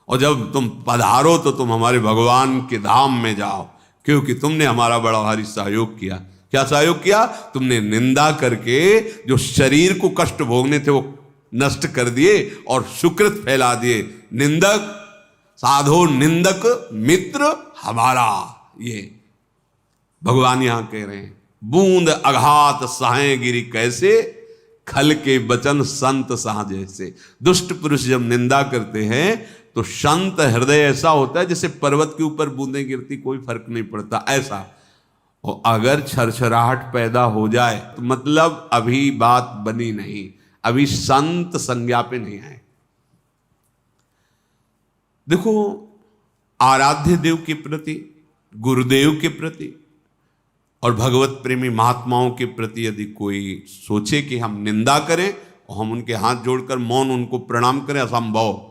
और जब तुम पधारो तो तुम हमारे भगवान के धाम में जाओ, क्योंकि तुमने हमारा बड़ा भारी सहयोग किया। क्या सहयोग किया? तुमने निंदा करके जो शरीर को कष्ट भोगने थे वो नष्ट कर दिए और सुकृत फैला दिए। निंदक साधो निंदक मित्र हमारा, ये भगवान यहां कह रहे हैं। बूंद अघात सहाय गिरी कैसे, खल के बचन संत सहा जैसे। दुष्ट पुरुष जब निंदा करते हैं तो शांत हृदय ऐसा होता है जैसे पर्वत के ऊपर बूंदें गिरती, कोई फर्क नहीं पड़ता, ऐसा। और अगर छरछराहट पैदा हो जाए तो मतलब अभी बात बनी नहीं, अभी संत संज्ञा पे नहीं आए। देखो, आराध्य देव के प्रति, गुरुदेव के प्रति और भगवत प्रेमी महात्माओं के प्रति यदि कोई सोचे कि हम निंदा करें और हम उनके हाथ जोड़कर मौन उनको प्रणाम करें, असंभव,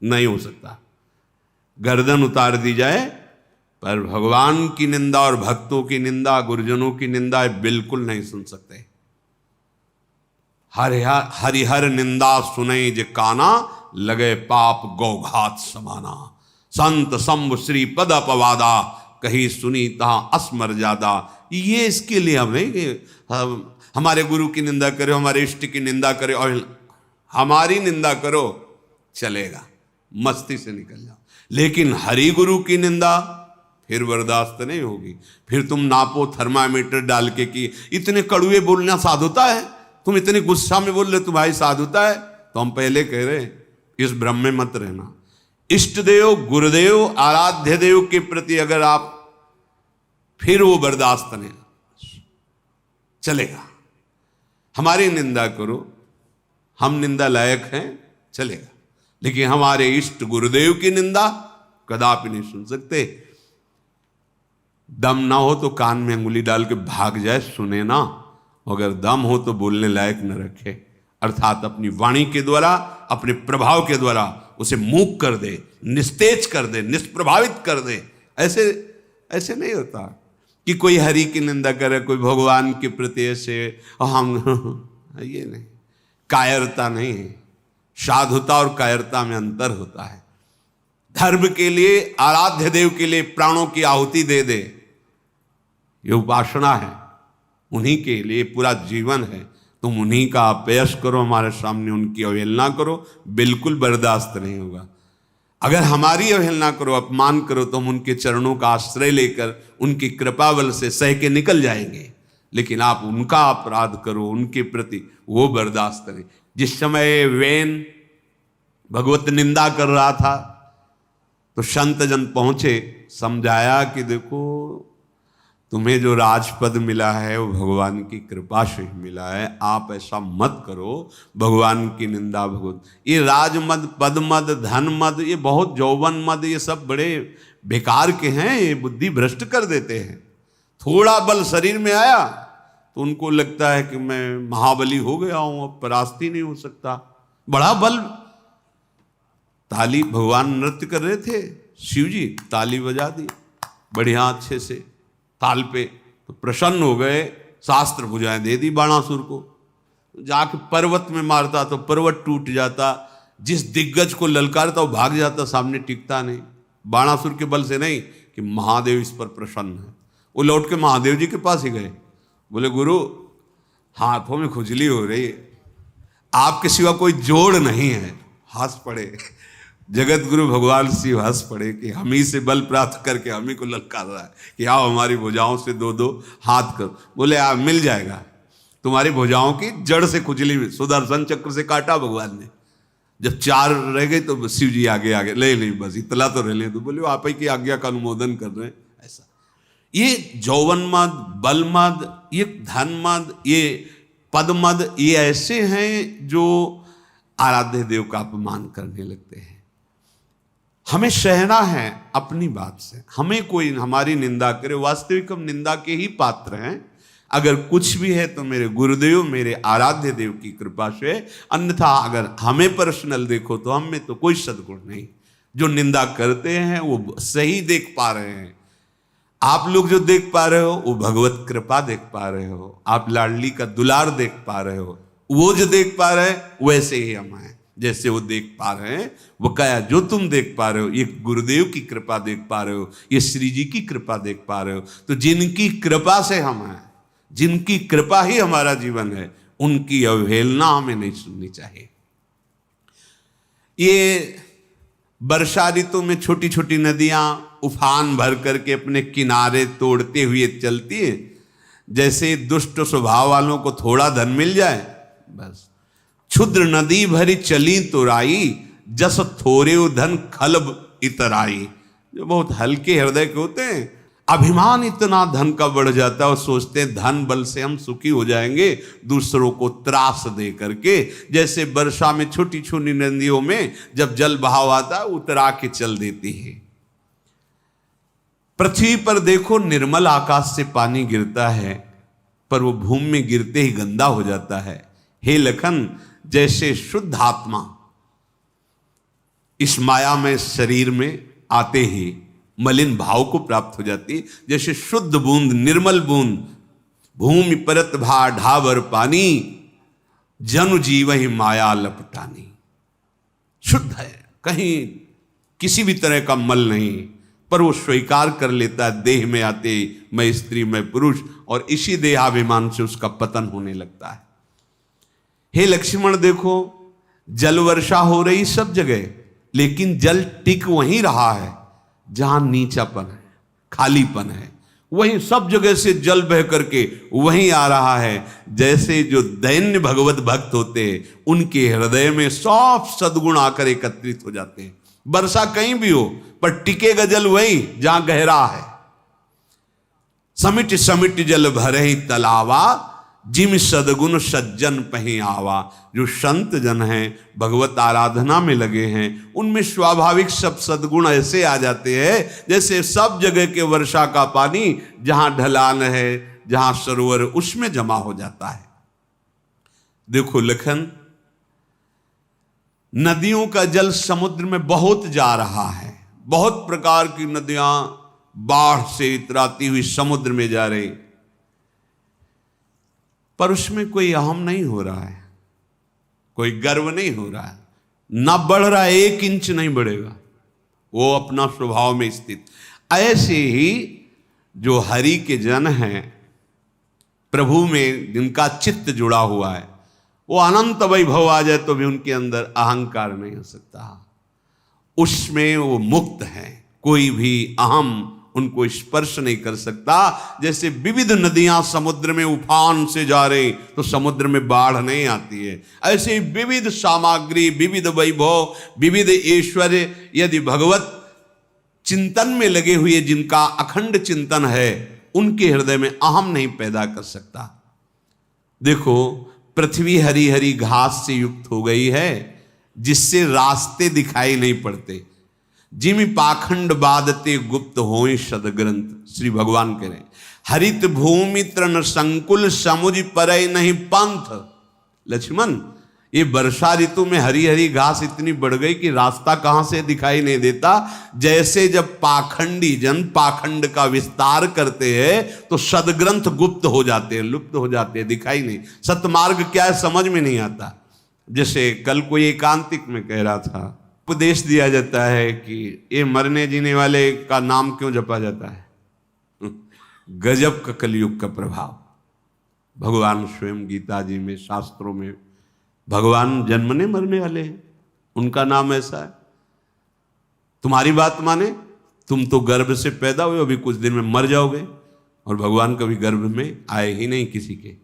नहीं हो सकता। गर्दन उतार दी जाए, पर भगवान की निंदा और भक्तों की निंदा, गुरुजनों की निंदा बिल्कुल नहीं सुन सकते। हरिहर निंदा सुने जे काना, लगे पाप गौघात समाना। संत शंभु श्री पद अपवादा, कहीं सुनी तहां अस्मर ज्यादा। ये इसके लिए हम नहीं कि हमारे गुरु की निंदा करो, हमारे इष्ट की निंदा करे, और हमारी निंदा करो चलेगा, मस्ती से निकल जाओ। लेकिन हरि गुरु की निंदा फिर बर्दाश्त नहीं होगी। फिर तुम नापो थर्मामीटर डाल के कि इतने कड़ुए बोलना साधुता है, तुम इतने गुस्सा में बोल रहे तुम्हारी साधुता है। तो हम पहले कह रहे हैं इस भ्रम में मत रहना। इष्ट देव, गुरुदेव, आराध्य देव के प्रति अगर आप फिर वो बर्दाश्त नहीं चलेगा। हमारी निंदा करो, हम निंदा लायक हैं, चलेगा। लेकिन हमारे इष्ट गुरुदेव की निंदा कदापि नहीं सुन सकते। दम ना हो तो कान में अंगुली डाल के भाग जाए, सुने ना। अगर दम हो तो बोलने लायक न रखे, अर्थात अपनी वाणी के द्वारा, अपने प्रभाव के द्वारा उसे मूक कर दे, निस्तेज कर दे, निष्प्रभावित कर दे। ऐसे नहीं होता कि कोई हरि की निंदा करे, कोई भगवान के प्रति ऐसे हम ये नहीं। कायरता नहीं है, साधुता और कायरता में अंतर होता है। धर्म के लिए, आराध्य देव के लिए प्राणों की आहुति दे दे, ये उपासना है, उन्हीं के लिए पूरा जीवन है। तुम उन्हीं का अपयश करो, हमारे सामने उनकी अवहेलना करो, बिल्कुल बर्दाश्त नहीं होगा। अगर हमारी अवहेलना करो, अपमान करो, तो हम उनके चरणों का आश्रय लेकर उनकी कृपा बल से सह के निकल जाएंगे। लेकिन आप उनका अपराध करो उनके प्रति, वो बर्दाश्त नहीं। जिस समय वेन भगवत निंदा कर रहा था तो संत जन पहुंचे, समझाया कि देखो तुम्हें जो राजपद मिला है वो भगवान की कृपा से ही मिला है, आप ऐसा मत करो, भगवान की निंदा भगवत। ये राजमद, पदमद, धनमद, ये बहुत यौवन मद, ये सब बड़े बेकार के हैं, ये बुद्धि भ्रष्ट कर देते हैं। थोड़ा बल शरीर में आया तो उनको लगता है कि मैं महाबली हो गया हूं, अब परास्त ही नहीं हो सकता। बड़ा बल, ताली, भगवान नृत्य कर रहे थे, शिव जी ताली बजा दी बढ़िया अच्छे से ताल पे, तो प्रसन्न हो गए, शास्त्र भुजाएं दे दी बाणासुर को। जाके पर्वत में मारता तो पर्वत टूट जाता, जिस दिग्गज को ललकारता वो भाग जाता, सामने टिकता नहीं। बाणासुर के बल से नहीं कि महादेव इस पर प्रसन्न है। वो लौट के महादेव जी के पास ही गए, बोले गुरु हाथों में खुजली हो रही है, आपके सिवा कोई जोड़ नहीं है। हंस पड़े, जगत गुरु भगवान शिव हंस पड़े कि हम ही से बल प्राप्त करके हम ही को ललकार रहा है कि आओ हमारी भुजाओं से दो दो हाथ कर। बोले आप मिल जाएगा, तुम्हारी भुजाओं की जड़ से खुजली में सुदर्शन चक्र से काटा भगवान ने। जब 4 रह गए तो शिव जी आगे आगे ले नहीं, बस इतना तो रह ले। तो बोले आप ही की आज्ञा का अनुमोदन कर रहे हैं। ऐसा ये यौवन मद, बल मद, ये धन मद, ये पद मद, ये ऐसे हैं जो आराध्य देव का अपमान करने लगते हैं। हमें सहना है अपनी बात से, हमें कोई हमारी निंदा करे, वास्तविक हम निंदा के ही पात्र हैं। अगर कुछ भी है तो मेरे गुरुदेव, मेरे आराध्य देव की कृपा से, अन्यथा अगर हमें पर्सनल देखो तो हम में तो कोई सद्गुण नहीं। जो निंदा करते हैं वो सही देख पा रहे हैं, आप लोग जो देख पा रहे हो वो भगवत कृपा देख पा रहे हो, आप लाडली का दुलार देख पा रहे हो। वो जो देख पा रहे हैं वैसे ही हम हैं, जैसे वो देख पा रहे हैं। वो क्या जो तुम देख पा रहे हो, ये गुरुदेव की कृपा देख पा रहे हो, ये श्री जी की कृपा देख पा रहे हो। तो जिनकी कृपा से हम हैं, जिनकी कृपा ही हमारा जीवन है, उनकी अवहेलना हमें नहीं सुननी चाहिए। ये वर्षा ऋतु में छोटी छोटी नदियां उफान भर करके अपने किनारे तोड़ते हुए चलती है। जैसे दुष्ट स्वभाव वालों को थोड़ा धन मिल जाए, बस क्षुद्र नदी भरी चली तुराई, जस थोरे धन खलब इतराई। जो बहुत हल्के हृदय के होते हैं, अभिमान इतना धन का बढ़ जाता है, और सोचते हैं धन बल से हम सुखी हो जाएंगे, दूसरों को त्रास दे करके। जैसे वर्षा में छोटी छोटी नदियों में जब जल बहाव आता है, उतरा के चल देती है। पृथ्वी पर देखो निर्मल आकाश से पानी गिरता है, पर वो भूमि में गिरते ही गंदा हो जाता है। हे लखन, जैसे शुद्ध आत्मा इस माया में शरीर में आते ही मलिन भाव को प्राप्त हो जाती, जैसे शुद्ध बूंद, निर्मल बूंद, भूमि परत भा ढाबर पानी, जनु जीव ही माया लपटानी। शुद्ध है, कहीं किसी भी तरह का मल नहीं, पर वो स्वीकार कर लेता है देह में आते मैं स्त्री मैं पुरुष, और इसी देहाभिमान से उसका पतन होने लगता है। हे लक्ष्मण देखो, जल वर्षा हो रही सब जगह, लेकिन जल टिक वहीं रहा है जहां नीचापन है, खालीपन है। वहीं सब जगह से जल बह करके वहीं आ रहा है। जैसे जो दैन्य भगवत भक्त होते हैं, उनके हृदय में सब सद्गुण आकर एकत्रित हो जाते हैं। वर्षा कहीं भी हो, पर टिकेगा जल वहीं जहां गहरा है। समिट समिट जल भरे ही तलावा, जिम सदगुण सज्जन पही आवा। जो संत जन हैं, भगवत आराधना में लगे हैं, उनमें स्वाभाविक सब सद्गुण ऐसे आ जाते हैं जैसे सब जगह के वर्षा का पानी जहां ढलान है, जहां सरोवर, उसमें जमा हो जाता है। देखो लखन, नदियों का जल समुद्र में बहुत जा रहा है, बहुत प्रकार की नदियां बाढ़ से इतराती हुई समुद्र में जा रही, पर उसमें कोई अहम नहीं हो रहा है, कोई गर्व नहीं हो रहा है, ना बढ़ रहा है, 1 इंच नहीं बढ़ेगा, वो अपना स्वभाव में स्थित। ऐसे ही जो हरि के जन हैं, प्रभु में जिनका चित्त जुड़ा हुआ है, वो अनंत वैभव आ जाए तो भी उनके अंदर अहंकार नहीं हो सकता। उसमें वो मुक्त हैं, कोई भी अहम उनको स्पर्श नहीं कर सकता। जैसे विविध नदियां समुद्र में उफान से जा रही तो समुद्र में बाढ़ नहीं आती है, ऐसे विविध सामग्री, विविध वैभव, विविध ऐश्वर्य यदि भगवत चिंतन में लगे हुए जिनका अखंड चिंतन है, उनके हृदय में अहम नहीं पैदा कर सकता। देखो, पृथ्वी हरी हरी घास से युक्त हो गई है जिससे रास्ते दिखाई नहीं पड़ते। जिमि पाखंड बादते गुप्त होई सदग्रंथ, श्री भगवान कह रहे हैं, हरित भूमि तृण संकुल समुझ परय नहीं पंथ। लक्ष्मण, ये वर्षा ऋतु में हरी हरी घास इतनी बढ़ गई कि रास्ता कहां से दिखाई नहीं देता। जैसे जब पाखंडी जन पाखंड का विस्तार करते हैं तो सदग्रंथ गुप्त हो जाते हैं, लुप्त हो जाते हैं, दिखाई नहीं। सतमार्ग क्या है समझ में नहीं आता। जैसे कल कोई एकांतिक में कह रहा था, उपदेश दिया जाता है कि ये मरने जीने वाले का नाम क्यों जपा जाता है। गजब का कलयुग का प्रभाव। भगवान स्वयं गीता जी में, शास्त्रों में, भगवान जन्मने मरने वाले हैं, उनका नाम ऐसा है। तुम्हारी बात माने, तुम तो गर्भ से पैदा हुए, अभी कुछ दिन में मर जाओगे, और भगवान कभी गर्भ में आए ही नहीं किसी के।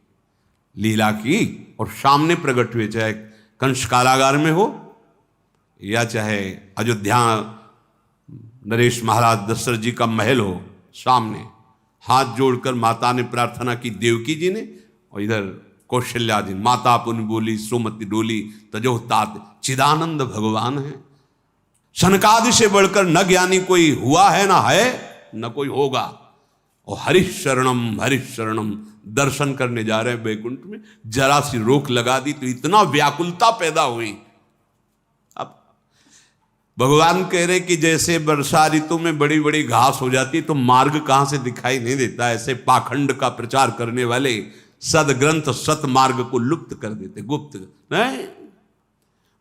लीला की और सामने प्रकट हुए, चाहे कंस कारागार में हो या चाहे अयोध्या नरेश महाराज दशरथ जी का महल हो, सामने हाथ जोड़कर माता ने प्रार्थना की देवकी जी ने, और इधर कौशल्या जी, माता पुन बोली सुमति डोली तजो तात, चिदानंद भगवान है। सनकादि से बढ़कर न ज्ञानी कोई हुआ है, ना है, न कोई होगा। और हरिश शरणम दर्शन करने जा रहे हैं बैकुंठ में, जरा सी रोक लगा दी तो इतना व्याकुलता पैदा हुई। अब भगवान कह रहे कि जैसे वर्षा ऋतु में बड़ी बड़ी घास हो जाती है तो मार्ग कहां से दिखाई नहीं देता, ऐसे पाखंड का प्रचार करने वाले सदग्रंथ सतमार्ग को लुप्त कर देते, गुप्त नहीं।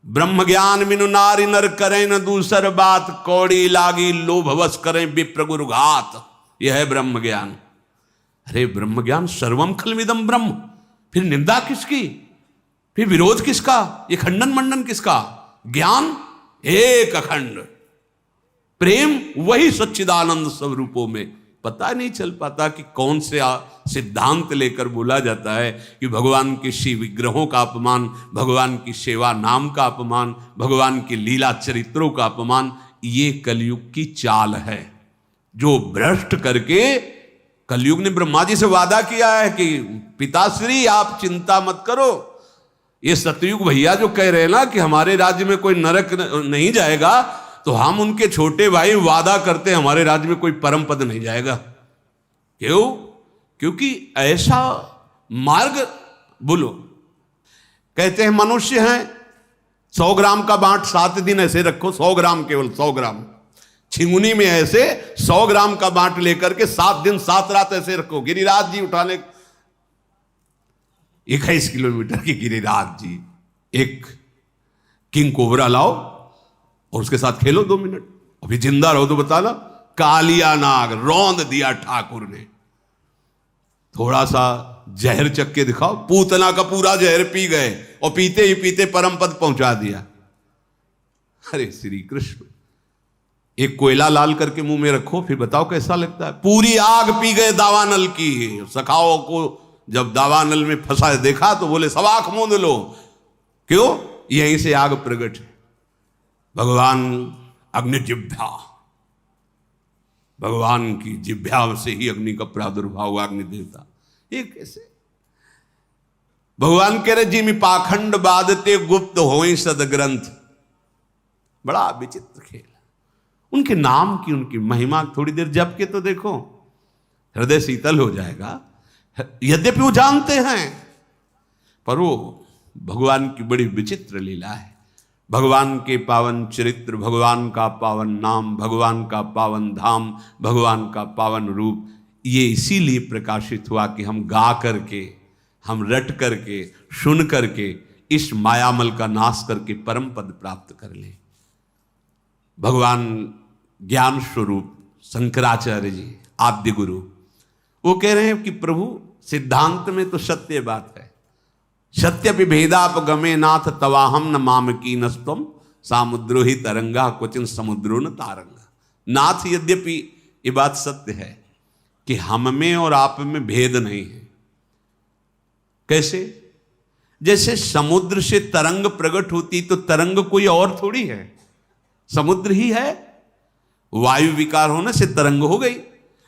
ब्रह्म ज्ञान बिनु नारी नर करें न दूसर बात, कौड़ी लागी लोभवश करें विप्र गुरु घात। यह है ब्रह्म ज्ञान। अरे ब्रह्म ज्ञान सर्वम खलमिदम ब्रह्म, फिर निंदा किसकी, फिर विरोध किसका, ये खंडन मंडन किसका। ज्ञान एक अखंड, प्रेम वही सच्चिदानंद स्वरूपों में। पता नहीं चल पाता कि कौन से सिद्धांत लेकर बोला जाता है कि भगवान के शिव विग्रहों का अपमान, भगवान की सेवा नाम का अपमान, भगवान की लीला चरित्रों का अपमान। ये कलयुग की चाल है जो भ्रष्ट करके, कलयुग ने ब्रह्मा जी से वादा किया है कि पिताश्री आप चिंता मत करो, ये सतयुग भैया जो कह रहे हैं ना कि हमारे राज्य में कोई नरक नहीं जाएगा, तो हम उनके छोटे भाई वादा करते हैं हमारे राज्य में कोई परम पद नहीं जाएगा। क्यों? क्योंकि ऐसा मार्ग, बोलो, कहते हैं मनुष्य हैं 100 ग्राम का बांट 7 दिन ऐसे रखो, 100 ग्राम, केवल 100 ग्राम छिंगुनी में ऐसे 100 ग्राम का बांट लेकर के 7 दिन 7 रात ऐसे रखो। गिरिराज जी उठाने 21 किलोमीटर की गिरिराज जी, एक किंग कोबरा लाओ और उसके साथ खेलो 2 मिनट, अभी जिंदा रहो तो बताना। कालिया नाग रौंद दिया ठाकुर ने, थोड़ा सा जहर चख के दिखाओ, पूतना का पूरा जहर पी गए और पीते ही पीते परम पद पहुंचा दिया। अरे श्री कृष्ण, एक कोयला लाल करके मुंह में रखो, फिर बताओ कैसा लगता है। पूरी आग पी गए दावानल की। सखाओं को जब दावानल में फंसा देखा तो बोले सब आंख मूंद लो। क्यों? यहीं से आग प्रकट है। भगवान अग्निजिह्वा, भगवान की जिह्वा से ही अग्नि का प्रादुर्भाव हुआ, अग्नि देवता। ये कैसे? भगवान कह रहे जिमि पाखंड बादते गुप्त होई सदग्रंथ। बड़ा विचित्र खेल। उनके नाम की, उनकी महिमा थोड़ी देर जप के तो देखो, हृदय शीतल हो जाएगा। यद्यपि वो जानते हैं, पर वो भगवान की बड़ी विचित्र लीला है। भगवान के पावन चरित्र, भगवान का पावन नाम, भगवान का पावन धाम, भगवान का पावन रूप, ये इसीलिए प्रकाशित हुआ कि हम गा करके, हम रट करके, सुन करके इस मायामल का नाश करके परम पद प्राप्त कर लें। भगवान ज्ञान स्वरूप शंकराचार्य जी, आद्य गुरु, वो कह रहे हैं कि प्रभु सिद्धांत में तो सत्य बात है, सत्य विभेदापगमे नाथ तवाहम न माम की नस्तम सामुद्रो ही तरंगा क्वचिन समुद्रो न तारंगा। नाथ, यद्यपि ये बात सत्य है कि हम में और आप में भेद नहीं है। कैसे? जैसे समुद्र से तरंग प्रकट होती तो तरंग कोई और थोड़ी है, समुद्र ही है। वायु विकार होने से तरंग हो गई,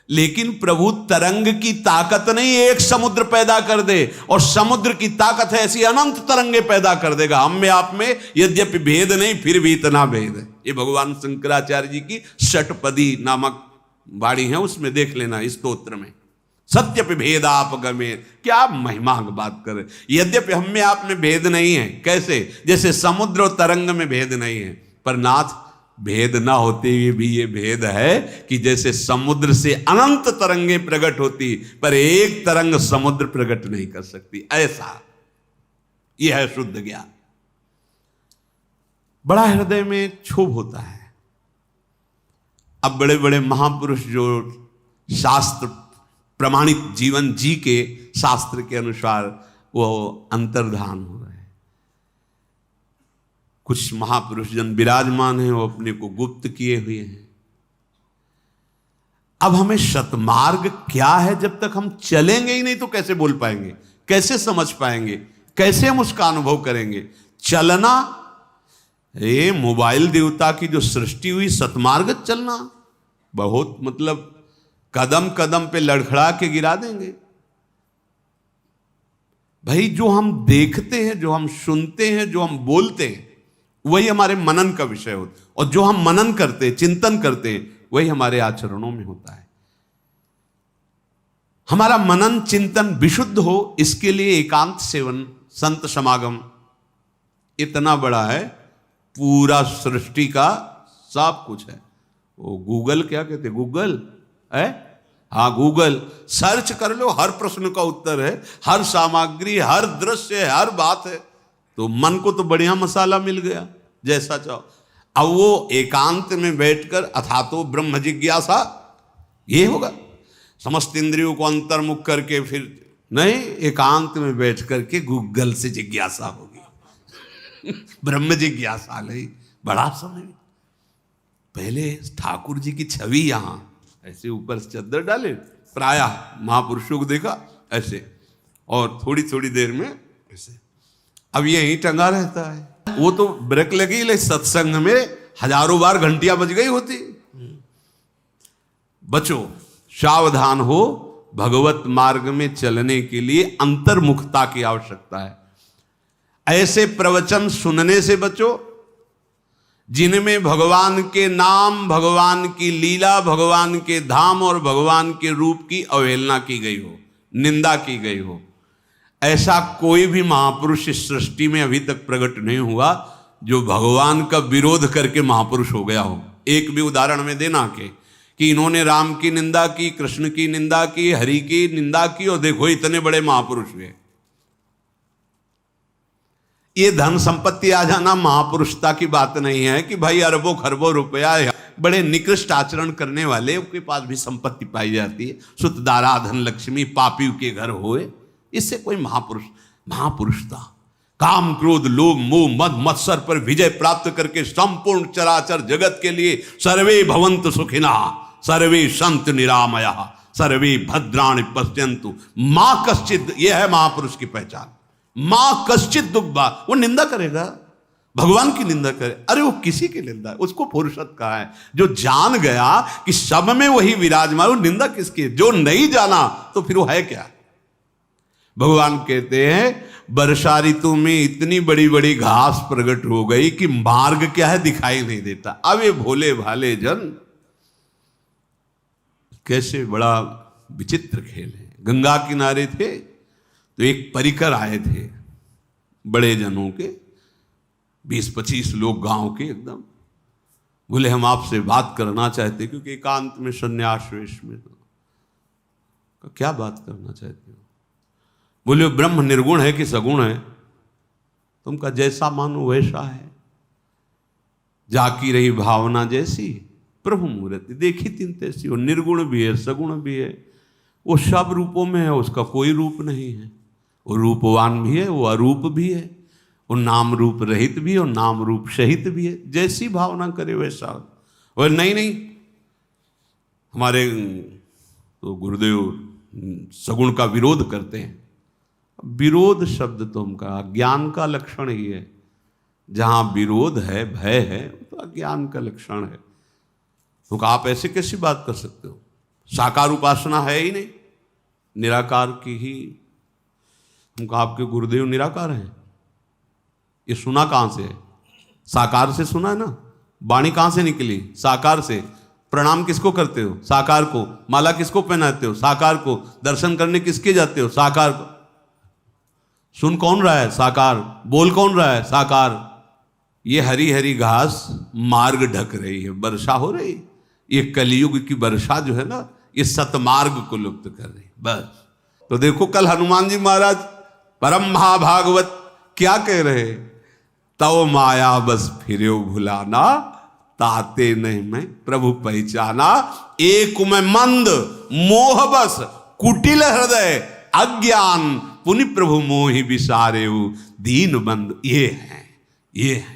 लेकिन प्रभु तरंग की ताकत नहीं एक समुद्र पैदा कर दे, और समुद्र की ताकत है ऐसी अनंत तरंगे पैदा कर देगा। हम में आप में यद्यपि भेद नहीं, फिर भी इतना भेद है। ये भगवान शंकराचार्य जी की षटपदी नामक वाणी है, उसमें देख लेना इस स्तोत्र में। सत्यपि भेद आप गमे, क्या महिमा की बात कर। यद्यपि हम में आप में भेद नहीं है, कैसे? जैसे समुद्र और तरंग में भेद नहीं है, पर नाथ भेद ना होते हुए भी ये भेद है कि जैसे समुद्र से अनंत तरंगे प्रकट होती, पर एक तरंग समुद्र प्रकट नहीं कर सकती, ऐसा यह है शुद्ध ज्ञान। बड़ा हृदय में क्षोभ होता है। अब बड़े बड़े महापुरुष जो शास्त्र प्रमाणित जीवन जी के शास्त्र के अनुसार वो अंतर्धान हो रहे हैं। कुछ महापुरुष जन विराजमान हैं, वो अपने को गुप्त किए हुए हैं। अब हमें शतमार्ग क्या है, जब तक हम चलेंगे ही नहीं तो कैसे बोल पाएंगे, कैसे समझ पाएंगे, कैसे हम उसका अनुभव करेंगे? चलना, ये मोबाइल देवता की जो सृष्टि हुई, सतमार्ग चलना, बहुत मतलब कदम कदम पे लड़खड़ा के गिरा देंगे। भाई जो हम देखते हैं, जो हम सुनते हैं, जो हम बोलते हैं, वही हमारे मनन का विषय होता है, और जो हम मनन करते हैं, चिंतन करते हैं, वही हमारे आचरणों में होता है। हमारा मनन चिंतन विशुद्ध हो, इसके लिए एकांत सेवन, संत समागम इतना बड़ा है। पूरा सृष्टि का सब कुछ है। वो गूगल क्या कहते, गूगल है, हाँ गूगल, सर्च कर लो, हर प्रश्न का उत्तर है, हर सामग्री, हर दृश्य, हर बात है। तो मन को तो बढ़िया मसाला मिल गया, जैसा चाहो। अब वो एकांत में बैठकर अथातो ब्रह्म जिज्ञासा, ये होगा समस्त इंद्रियों को अंतर्मुख करके, फिर नहीं, एकांत में बैठ करके गूगल से जिज्ञासा होगी ब्रह्म जिज्ञासा नहीं। बड़ा समय पहले ठाकुर जी की छवि यहां ऐसे ऊपर से चद्दर डाले, प्रायः महापुरुषों को देखा ऐसे, और थोड़ी थोड़ी देर में ऐसे, अब यही टंगा रहता है। वो तो ब्रेक लगी, ले सत्संग में हजारों बार घंटियां बज गई होती। बचो, सावधान हो, भगवत मार्ग में चलने के लिए अंतर्मुखता की आवश्यकता है। ऐसे प्रवचन सुनने से बचो जिनमें भगवान के नाम, भगवान की लीला, भगवान के धाम और भगवान के रूप की अवहेलना की गई हो, निंदा की गई हो। ऐसा कोई भी महापुरुष इस सृष्टि में अभी तक प्रकट नहीं हुआ जो भगवान का विरोध करके महापुरुष हो गया हो। एक भी उदाहरण में देना कि इन्होंने राम की निंदा की, कृष्ण की निंदा की, हरि की निंदा की, और देखो इतने बड़े महापुरुष हुए। ये धन संपत्ति आ जाना महापुरुषता की बात नहीं है कि भाई अरबों खरबों रुपया, बड़े निकृष्ट आचरण करने वाले के पास भी संपत्ति पाई जाती है। सुत दारा धन लक्ष्मी पापी के घर होए, इससे कोई महापुरुषता, काम क्रोध लोभ मोह मद मत्सर पर विजय प्राप्त करके संपूर्ण चराचर जगत के लिए सर्वे भवन्तु सुखिनः, सर्वे सन्तु निरामयः, सर्वे भद्राणि पश्यन्तु मां कश्चित्। यह है महापुरुष की पहचान। मां कश्चित् दुग्धा, वो निंदा करेगा, भगवान की निंदा करे, अरे वो किसी की निंदा, उसको पुरुषत्व कहा है। जो जान गया कि सब में वही विराजमान, वो निंदा किसकी? जो नहीं जाना तो फिर वो है क्या? भगवान कहते हैं वर्षा ऋतु में इतनी बड़ी बड़ी घास प्रकट हो गई कि मार्ग क्या है दिखाई नहीं देता। अब ये भोले भाले जन कैसे, बड़ा विचित्र खेल है। गंगा किनारे थे तो एक परिकर आए थे बड़े जनों के, 20-25 लोग गांव के, एकदम बोले हम आपसे बात करना चाहते, क्योंकि एकांत में सन्यास वेश में। तो क्या बात करना चाहते हो? बोले ब्रह्म निर्गुण है कि सगुण है? तुमका जैसा मानो वैसा है, जाकी रही भावना जैसी प्रभु मूर्ति देखी तीन तैसी। वो निर्गुण भी है, सगुण भी है, वो सब रूपों में है, उसका कोई रूप नहीं है। वो रूपवान भी है, वो अरूप भी है, वो नाम रूप रहित भी है और नाम रूप सहित भी है। जैसी भावना करे वैसा। और नहीं, हमारे तो गुरुदेव सगुण का विरोध करते हैं। विरोध शब्द तो हमका अज्ञान का लक्षण ही है। जहां विरोध है, भय है, तो अज्ञान का लक्षण है। तो आप ऐसे कैसी बात कर सकते हो? साकार उपासना है ही नहीं, निराकार की ही। उनका आपके गुरुदेव निराकार है, ये सुना कहां से है? साकार से सुना है ना। वाणी कहां से निकली? साकार से। प्रणाम किसको करते हो? साकार को। माला किसको पहनाते हो? साकार को। दर्शन करने किसके जाते हो? साकार को। सुन कौन रहा है? साकार। बोल कौन रहा है? साकार। ये हरी हरी घास मार्ग ढक रही है, वर्षा हो रही। ये कलयुग की वर्षा जो है ना, ये सतमार्ग को लुप्त कर रही बस। तो देखो कल हनुमान जी महाराज परम महाभागवत क्या कह रहे? तव माया बस फिरे भुलाना, ताते नहीं मैं प्रभु पहचाना। एक मैं मंद मोह बस, कुटिल हृदय अज्ञान, पुनि प्रभु मोहि विसारे दीन बंद। ये है।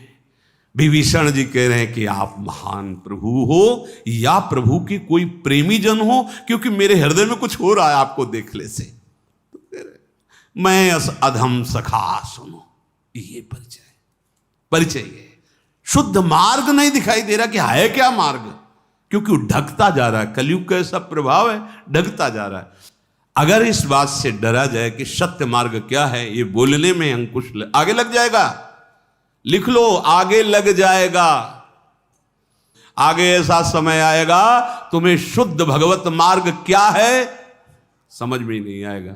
विभीषण जी कह रहे हैं कि आप महान प्रभु हो या प्रभु की कोई प्रेमी जन हो, क्योंकि मेरे हृदय में कुछ हो रहा है आपको देखने से। तो कह रहे मैं अस अधम सखा सुनो। ये परिचय है। शुद्ध मार्ग नहीं दिखाई दे रहा कि है क्या मार्ग, क्योंकि ढकता जा रहा है। कलयुग का ऐसा प्रभाव है, ढकता जा रहा है। अगर इस बात से डरा जाए कि सत्य मार्ग क्या है, ये बोलने में अंकुश आगे लग जाएगा। लिख लो, आगे लग जाएगा। आगे ऐसा समय आएगा तुम्हें शुद्ध भगवत मार्ग क्या है समझ में ही नहीं आएगा।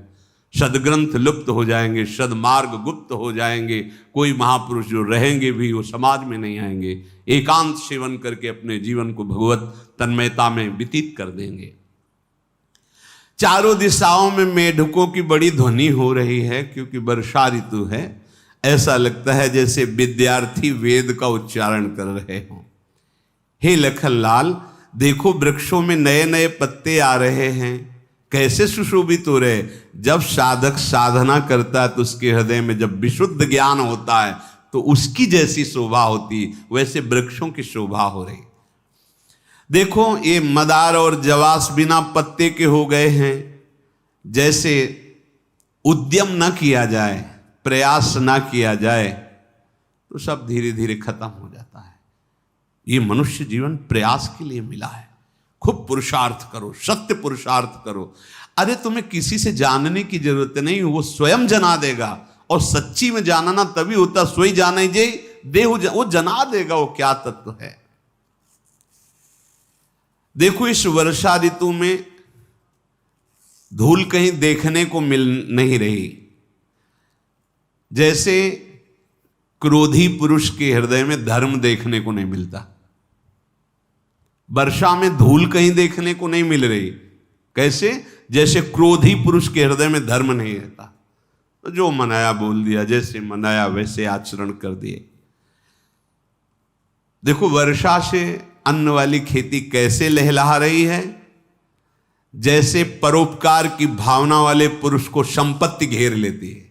सदग्रंथ लुप्त हो जाएंगे, सदमार्ग गुप्त हो जाएंगे। कोई महापुरुष जो रहेंगे भी वो समाज में नहीं आएंगे, एकांत सेवन करके अपने जीवन को भगवत तन्मयता में व्यतीत कर देंगे। चारों दिशाओं में मेढकों की बड़ी ध्वनि हो रही है, क्योंकि वर्षा ऋतु है। ऐसा लगता है जैसे विद्यार्थी वेद का उच्चारण कर रहे हों। हे लखनलाल, देखो वृक्षों में नए नए पत्ते आ रहे हैं, कैसे सुशोभित हो रहे। जब साधक साधना करता है तो उसके हृदय में जब विशुद्ध ज्ञान होता है तो उसकी जैसी शोभा होती, वैसे वृक्षों की शोभा हो रही। देखो ये मदार और जवास बिना पत्ते के हो गए हैं। जैसे उद्यम न किया जाए, प्रयास ना किया जाए तो सब धीरे धीरे खत्म हो जाता है। ये मनुष्य जीवन प्रयास के लिए मिला है। खूब पुरुषार्थ करो, सत्य पुरुषार्थ करो। अरे तुम्हें किसी से जानने की जरूरत नहीं, वो स्वयं जना देगा। और सच्ची में जानना तभी होता, सोई जाने जे देह वो जना देगा वो क्या तत्व है। देखो इस वर्षा ऋतु में धूल कहीं देखने को मिल नहीं रही। जैसे क्रोधी पुरुष के हृदय में धर्म देखने को नहीं मिलता, वर्षा में धूल कहीं देखने को नहीं मिल रही। कैसे? जैसे क्रोधी पुरुष के हृदय में धर्म नहीं रहता। तो जो मनाया बोल दिया, जैसे मनाया वैसे आचरण कर दिए। देखो वर्षा से अन्न वाली खेती कैसे लहलहा रही है। जैसे परोपकार की भावना वाले पुरुष को संपत्ति घेर लेती है।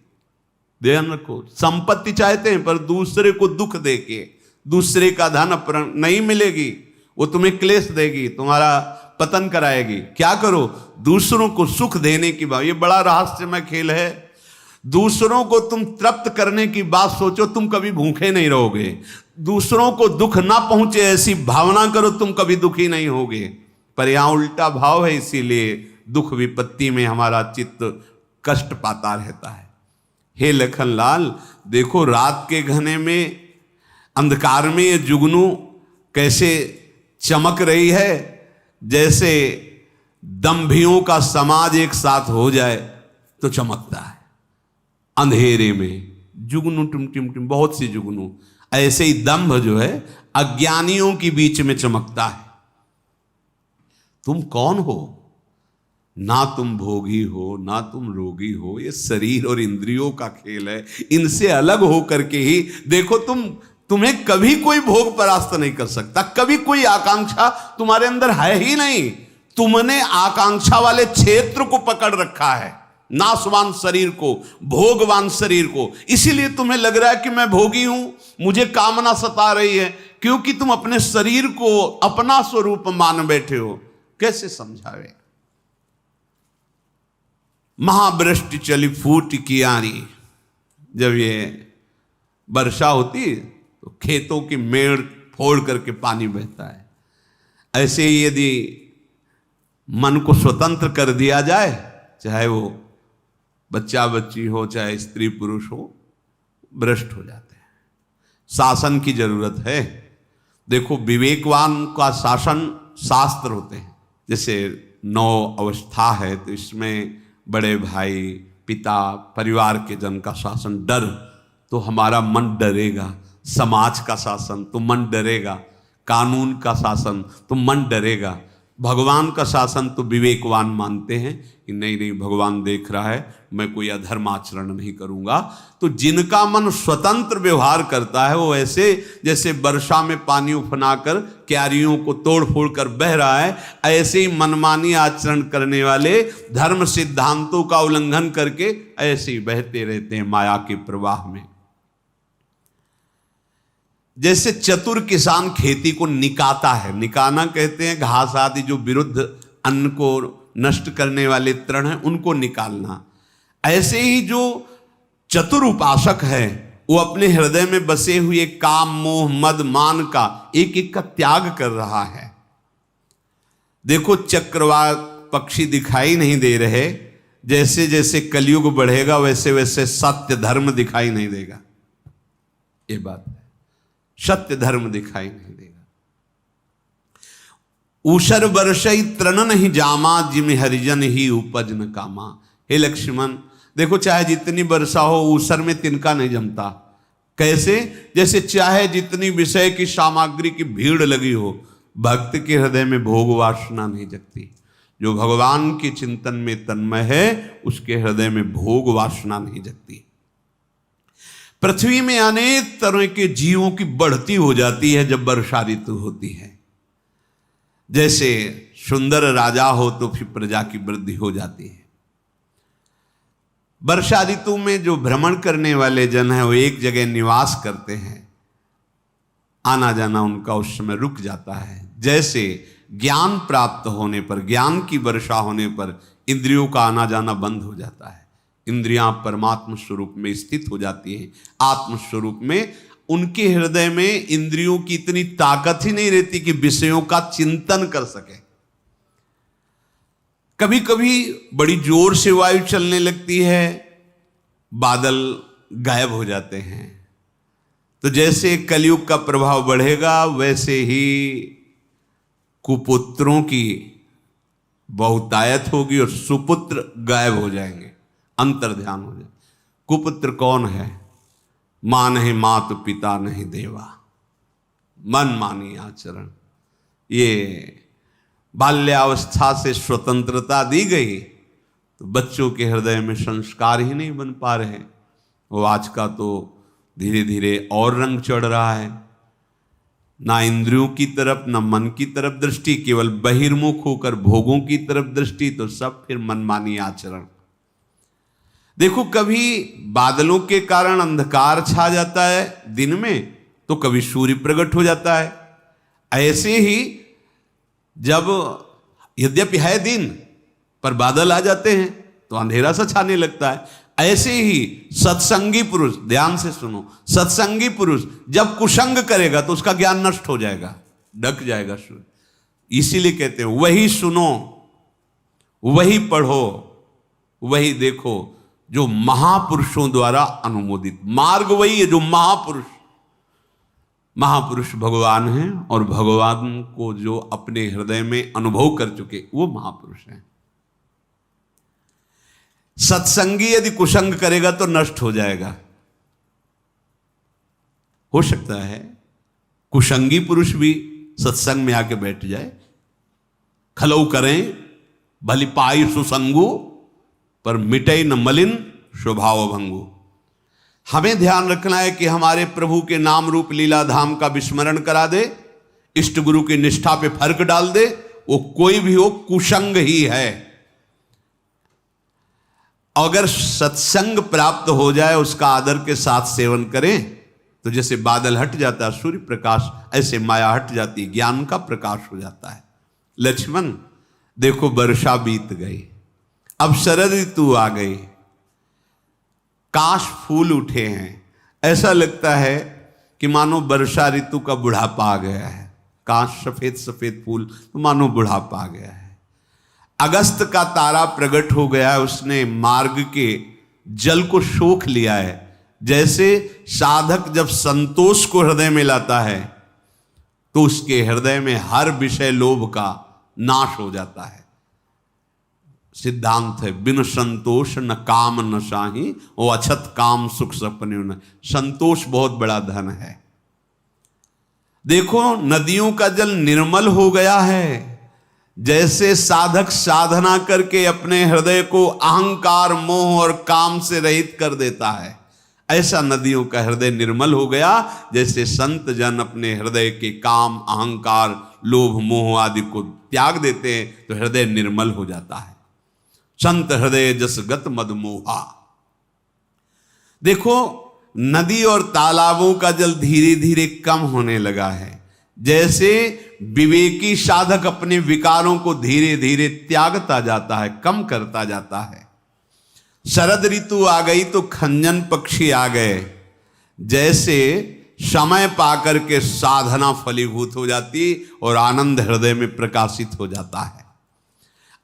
ध्यान रखो, संपत्ति चाहते हैं पर दूसरे को दुख देके, दूसरे का धन नहीं मिलेगी, वो तुम्हें क्लेश देगी, तुम्हारा पतन कराएगी। क्या करो? दूसरों को सुख देने की बात। ये बड़ा रहस्यमय खेल है। दूसरों को तुम तृप्त करने की बात सोचो, तुम कभी भूखे नहीं रहोगे। दूसरों को दुख ना पहुंचे ऐसी भावना करो, तुम कभी दुखी नहीं होगे। पर यहां उल्टा भाव है, इसीलिए दुख विपत्ति में हमारा चित्त कष्ट पाता रहता है। हे लखनलाल, देखो रात के घने में, अंधकार में ये जुगनू कैसे चमक रही है। जैसे दंभियों का समाज एक साथ हो जाए तो चमकता है। अंधेरे में जुगनू टिम टिम टिम, बहुत सी जुगनू। ऐसे ही दंभ जो है अज्ञानियों के बीच में चमकता है। तुम कौन हो? ना तुम भोगी हो, ना तुम रोगी हो। ये शरीर और इंद्रियों का खेल है। इनसे अलग हो करके ही देखो, तुम्हें कभी कोई भोग परास्त नहीं कर सकता। कभी कोई आकांक्षा तुम्हारे अंदर है ही नहीं। तुमने आकांक्षा वाले क्षेत्र को पकड़ रखा है, नाशवान शरीर को, भोगवान शरीर को। इसीलिए तुम्हें लग रहा है कि मैं भोगी हूं, मुझे कामना सता रही है, क्योंकि तुम अपने शरीर को अपना स्वरूप मान बैठे हो। कैसे समझावे? महावृष्टि चली फूट कियारी। जब ये वर्षा होती तो खेतों की मेड़ फोड़ करके पानी बहता है। ऐसे ही यदि मन को स्वतंत्र कर दिया जाए, चाहे वो बच्चा बच्ची हो, चाहे स्त्री पुरुष हो, भ्रष्ट हो जाते हैं। शासन की जरूरत है। देखो, विवेकवान का शासन शास्त्र होते हैं। जैसे 9 अवस्था है, तो इसमें बड़े भाई, पिता, परिवार के जन का शासन, डर, तो हमारा मन डरेगा। समाज का शासन तो मन डरेगा, कानून का शासन तो मन डरेगा। भगवान का शासन तो विवेकवान मानते हैं कि नहीं नहीं, भगवान देख रहा है, मैं कोई अधर्म आचरण नहीं करूंगा। तो जिनका मन स्वतंत्र व्यवहार करता है, वो ऐसे जैसे वर्षा में पानी उफनाकर क्यारियों को तोड़ फोड़ कर बह रहा है, ऐसे ही मनमानी आचरण करने वाले धर्म सिद्धांतों का उल्लंघन करके ऐसे ही बहते रहते हैं माया के प्रवाह में। जैसे चतुर किसान खेती को निकाता है, निकाना कहते हैं घास आदि जो विरुद्ध अन्न को नष्ट करने वाले तृण हैं उनको निकालना। ऐसे ही जो चतुर उपासक है, वो अपने हृदय में बसे हुए काम, मोह, मद, मान का एक एक का त्याग कर रहा है। देखो, चक्रवात पक्षी दिखाई नहीं दे रहे, जैसे जैसे कलयुग बढ़ेगा वैसे वैसे सत्य धर्म दिखाई नहीं देगा। ये बात है, सत्य धर्म दिखाई नहीं देगा। ऊषर वर्षई तृण नहीं जामा, जिम हरिजन ही उपज न कामा। हे लक्ष्मण, देखो, चाहे जितनी वर्षा हो, ऊषर में तिनका नहीं जमता। कैसे? जैसे चाहे जितनी विषय की सामग्री की भीड़ लगी हो, भक्त के हृदय में भोग वासना नहीं जगती। जो भगवान के चिंतन में तन्मय है, उसके हृदय में भोग वासना नहीं जगती। पृथ्वी में अनेक तरह के जीवों की बढ़ती हो जाती है जब वर्षा ऋतु होती है। जैसे सुंदर राजा हो तो फिर प्रजा की वृद्धि हो जाती है। वर्षा ऋतु में जो भ्रमण करने वाले जन हैं, वो एक जगह निवास करते हैं, आना जाना उनका उस समय रुक जाता है। जैसे ज्ञान प्राप्त होने पर, ज्ञान की वर्षा होने पर इंद्रियों का आना जाना बंद हो जाता है। इंद्रियां परमात्म स्वरूप में स्थित हो जाती हैं। आत्म स्वरूप में उनके हृदय में इंद्रियों की इतनी ताकत ही नहीं रहती कि विषयों का चिंतन कर सके। कभी कभी बड़ी जोर से वायु चलने लगती है, बादल गायब हो जाते हैं। तो जैसे कलयुग का प्रभाव बढ़ेगा, वैसे ही कुपुत्रों की बहुतायत होगी और सुपुत्र गायब हो जाएंगे, अंतर ध्यान हो जाए। कुपुत्र कौन है? मां नहीं मात, पिता नहीं देवा, मन मानी आचरण। ये बाल्यावस्था से स्वतंत्रता दी गई, तो बच्चों के हृदय में संस्कार ही नहीं बन पा रहे। वो आज का तो धीरे धीरे और रंग चढ़ रहा है। ना इंद्रियों की तरफ, ना मन की तरफ दृष्टि, केवल बहिर्मुख होकर भोगों की तरफ दृष्टि, तो सब फिर मनमानी आचरण। देखो, कभी बादलों के कारण अंधकार छा जाता है दिन में, तो कभी सूर्य प्रकट हो जाता है। ऐसे ही जब यद्यपि है दिन पर बादल आ जाते हैं तो अंधेरा सा छाने लगता है। ऐसे ही सत्संगी पुरुष, ध्यान से सुनो, सत्संगी पुरुष जब कुसंग करेगा तो उसका ज्ञान नष्ट हो जाएगा, ढक जाएगा सूर्य। इसीलिए कहते हैं वही सुनो, वही पढ़ो, वही देखो जो महापुरुषों द्वारा अनुमोदित मार्ग। वही है जो महापुरुष भगवान हैं, और भगवान को जो अपने हृदय में अनुभव कर चुके, वो महापुरुष हैं। सत्संगी यदि कुसंग करेगा तो नष्ट हो जाएगा। हो सकता है कुसंगी पुरुष भी सत्संग में आके बैठ जाए। खलऊ करें भली पाई सुसंगु, पर मिटे न मलिन स्वभाव भंगु। हमें ध्यान रखना है कि हमारे प्रभु के नाम रूप लीला धाम का विस्मरण करा दे, इष्ट गुरु की निष्ठा पे फर्क डाल दे, वो कोई भी हो कुसंग ही है। अगर सत्संग प्राप्त हो जाए, उसका आदर के साथ सेवन करें, तो जैसे बादल हट जाता है सूर्य प्रकाश, ऐसे माया हट जाती, ज्ञान का प्रकाश हो जाता है। लक्ष्मण देखो, वर्षा बीत गई, अब शरद ऋतु आ गई, काश फूल उठे हैं। ऐसा लगता है कि मानो वर्षा ऋतु का बुढ़ापा आ गया है। काश सफेद सफेद फूल, तो मानो बुढ़ापा आ गया है। अगस्त का तारा प्रकट हो गया है, उसने मार्ग के जल को सोख लिया है। जैसे साधक जब संतोष को हृदय में लाता है तो उसके हृदय में हर विषय लोभ का नाश हो जाता है। सिद्धांत है, बिन संतोष न काम न साही, वो अछत काम सुख सपने न। संतोष बहुत बड़ा धन है। देखो नदियों का जल निर्मल हो गया है। जैसे साधक साधना करके अपने हृदय को अहंकार मोह और काम से रहित कर देता है, ऐसा नदियों का हृदय निर्मल हो गया। जैसे संत जन अपने हृदय के काम अहंकार लोभ मोह आदि को त्याग देते हैं तो हृदय निर्मल हो जाता है। संत हृदय जस गत मद मोहा। देखो नदी और तालाबों का जल धीरे धीरे कम होने लगा है। जैसे विवेकी साधक अपने विकारों को धीरे धीरे त्यागता जाता है, कम करता जाता है। शरद ऋतु आ गई तो खंजन पक्षी आ गए। जैसे समय पाकर के साधना फलीभूत हो जाती और आनंद हृदय में प्रकाशित हो जाता है।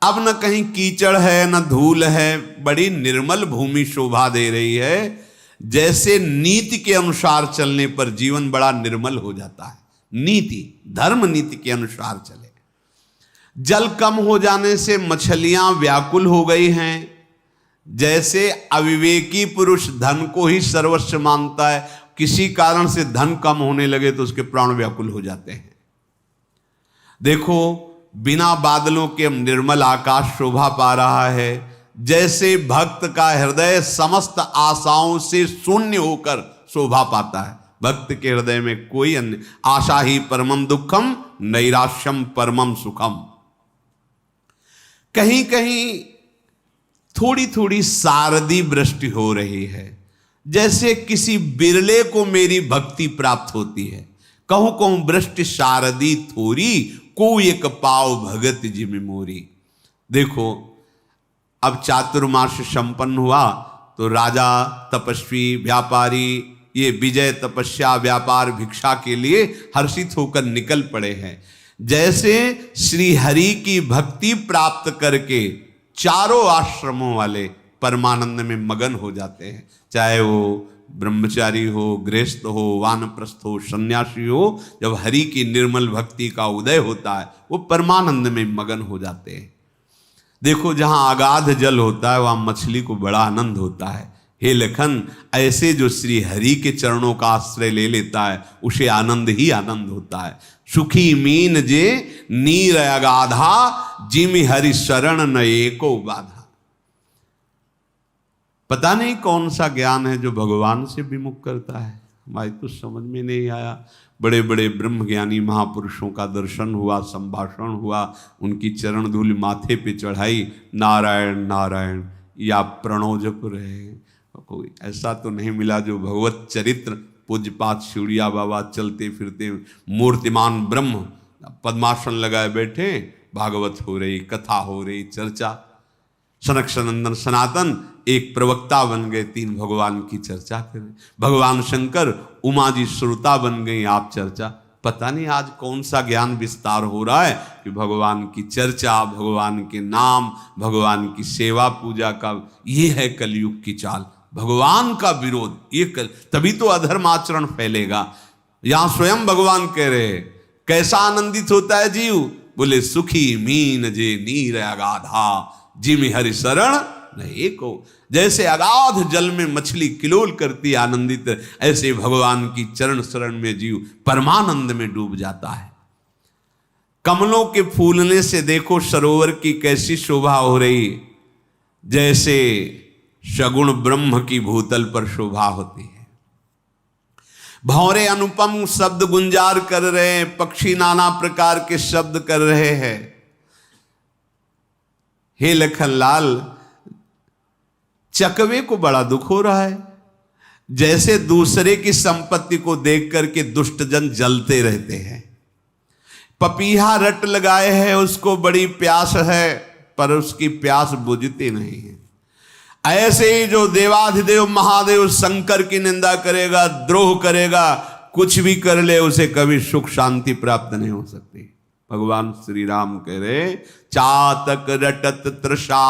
अब न कहीं कीचड़ है न धूल है, बड़ी निर्मल भूमि शोभा दे रही है। जैसे नीति के अनुसार चलने पर जीवन बड़ा निर्मल हो जाता है। नीति धर्म नीति के अनुसार चले। जल कम हो जाने से मछलियां व्याकुल हो गई हैं। जैसे अविवेकी पुरुष धन को ही सर्वस्व मानता है, किसी कारण से धन कम होने लगे तो उसके प्राण व्याकुल हो जाते हैं। देखो बिना बादलों के निर्मल आकाश शोभा पा रहा है। जैसे भक्त का हृदय समस्त आशाओं से शून्य होकर शोभा पाता है। भक्त के हृदय में कोई अन्य आशा ही परमम दुखम नैराश्यम परमम सुखम। कहीं कहीं थोड़ी थोड़ी शारदी वृष्टि हो रही है। जैसे किसी बिरले को मेरी भक्ति प्राप्त होती है। कहूं कहूं वृष्टि शारदी थोरी, को एक पाव भगत जिमि मोरी। देखो अब चातुर्मास संपन्न हुआ तो राजा तपस्वी व्यापारी ये विजय तपस्या व्यापार भिक्षा के लिए हर्षित होकर निकल पड़े हैं। जैसे श्री हरि की भक्ति प्राप्त करके चारों आश्रमों वाले परमानंद में मगन हो जाते हैं। चाहे वो ब्रह्मचारी हो, गृहस्थ हो, वानप्रस्थ हो, सन्यासी हो, जब हरि की निर्मल भक्ति का उदय होता है वो परमानंद में मगन हो जाते हैं। देखो जहां अगाध जल होता है वहां मछली को बड़ा आनंद होता है। हे लखन, ऐसे जो श्री हरि के चरणों का आश्रय ले लेता है उसे आनंद ही आनंद होता है। सुखी मीन जे नीर अगाधा, जिमि हरि शरण न एको बाधा। पता नहीं कौन सा ज्ञान है जो भगवान से विमुख करता है, हमारी तो समझ में नहीं आया। बड़े बड़े ब्रह्मज्ञानी महापुरुषों का दर्शन हुआ, संभाषण हुआ, उनकी चरण धूलि माथे पे चढ़ाई, नारायण नारायण या प्रणव जप रहे। कोई ऐसा तो नहीं मिला जो भगवत चरित्र पूज्यपात शिवड़िया बाबा चलते फिरते मूर्तिमान ब्रह्म पद्मासन लगाए बैठे, भागवत हो रही, कथा हो रही, चर्चा। सनक सनंदन सनातन एक प्रवक्ता बन गए, तीन भगवान की चर्चा करें। भगवान शंकर उमा जी श्रोता बन गई, आप चर्चा। पता नहीं आज कौन सा ज्ञान विस्तार हो रहा है कि भगवान की चर्चा, भगवान के नाम, भगवान की सेवा पूजा का, ये है कलयुग की चाल। भगवान का विरोध ये तभी तो अधर्म आचरण फैलेगा। यहां स्वयं भगवान कह रहे कैसा आनंदित होता है जीव, बोले सुखी मीन जे नीर अगाधा, जिमि हरि शरण नहीं को। जैसे अगाध जल में मछली किलोल करती आनंदित, ऐसे भगवान की चरण शरण में जीव परमानंद में डूब जाता है। कमलों के फूलने से देखो सरोवर की कैसी शोभा हो रही, जैसे सगुण ब्रह्म की भूतल पर शोभा होती है। भौरे अनुपम शब्द गुंजार कर रहे हैं, पक्षी नाना प्रकार के शब्द कर रहे हैं। हे लखनलाल, चकवे को बड़ा दुख हो रहा है। जैसे दूसरे की संपत्ति को देख करके दुष्टजन जलते रहते हैं। पपीहा रट लगाए हैं, उसको बड़ी प्यास है पर उसकी प्यास बुझती नहीं है। ऐसे ही जो देवाधिदेव महादेव शंकर की निंदा करेगा, द्रोह करेगा, कुछ भी कर ले, उसे कभी सुख शांति प्राप्त नहीं हो सकती। भगवान श्री राम कह रहे, चातक रटत तृषा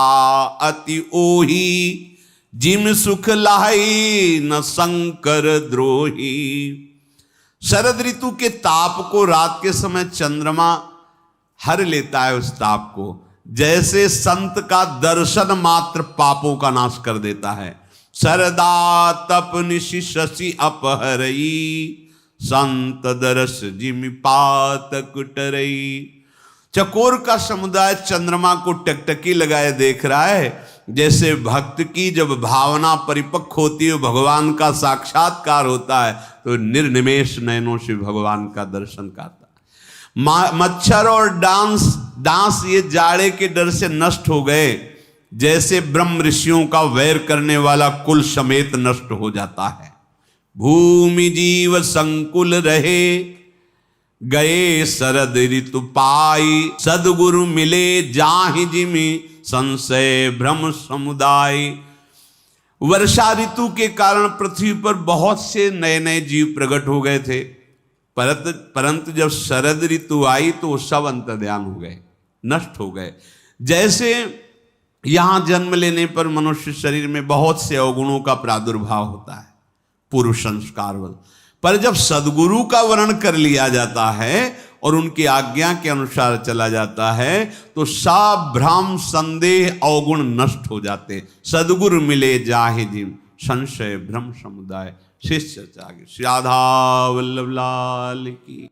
अति ओही, जिम सुख लाई न शंकर द्रोही। शरद ऋतु के ताप को रात के समय चंद्रमा हर लेता है उस ताप को, जैसे संत का दर्शन मात्र पापों का नाश कर देता है। शरदा तप निशि शशि अपहरई, संत दरस जिमि पातक टरई। चकोर का समुदाय चंद्रमा को टकटकी लगाए देख रहा है, जैसे भक्त की जब भावना परिपक्व होती है, भगवान का साक्षात्कार होता है, तो निर्निमेष नयनों से भगवान का दर्शन करता है। मच्छर और डांस ये जाड़े के डर से नष्ट हो गए, जैसे ब्रह्म ऋषियों का वैर करने वाला कुल समेत नष्ट हो जाता है। भूमि जीव संकुल रहे, गए शरद ऋतु पाई, सदगुरु मिले जाहि जिमि संशय भ्रम समुदाय। वर्षा ऋतु के कारण पृथ्वी पर बहुत से नए नए जीव प्रकट हो गए थे, परंतु जब शरद ऋतु आई तो वो सब अंतर्ध्यान हो गए, नष्ट हो गए। जैसे यहां जन्म लेने पर मनुष्य शरीर में बहुत से अवगुणों का प्रादुर्भाव होता है, पूर्व संस्कार बल, पर जब सदगुरु का वर्ण कर लिया जाता है और उनकी आज्ञा के अनुसार चला जाता है, तो सब भ्रम संदेह अवगुण नष्ट हो जाते। सदगुरु मिले जाहि जिम संशय भ्रम समुदाय। शिष्य श्री राधा वल्लभ लाल की।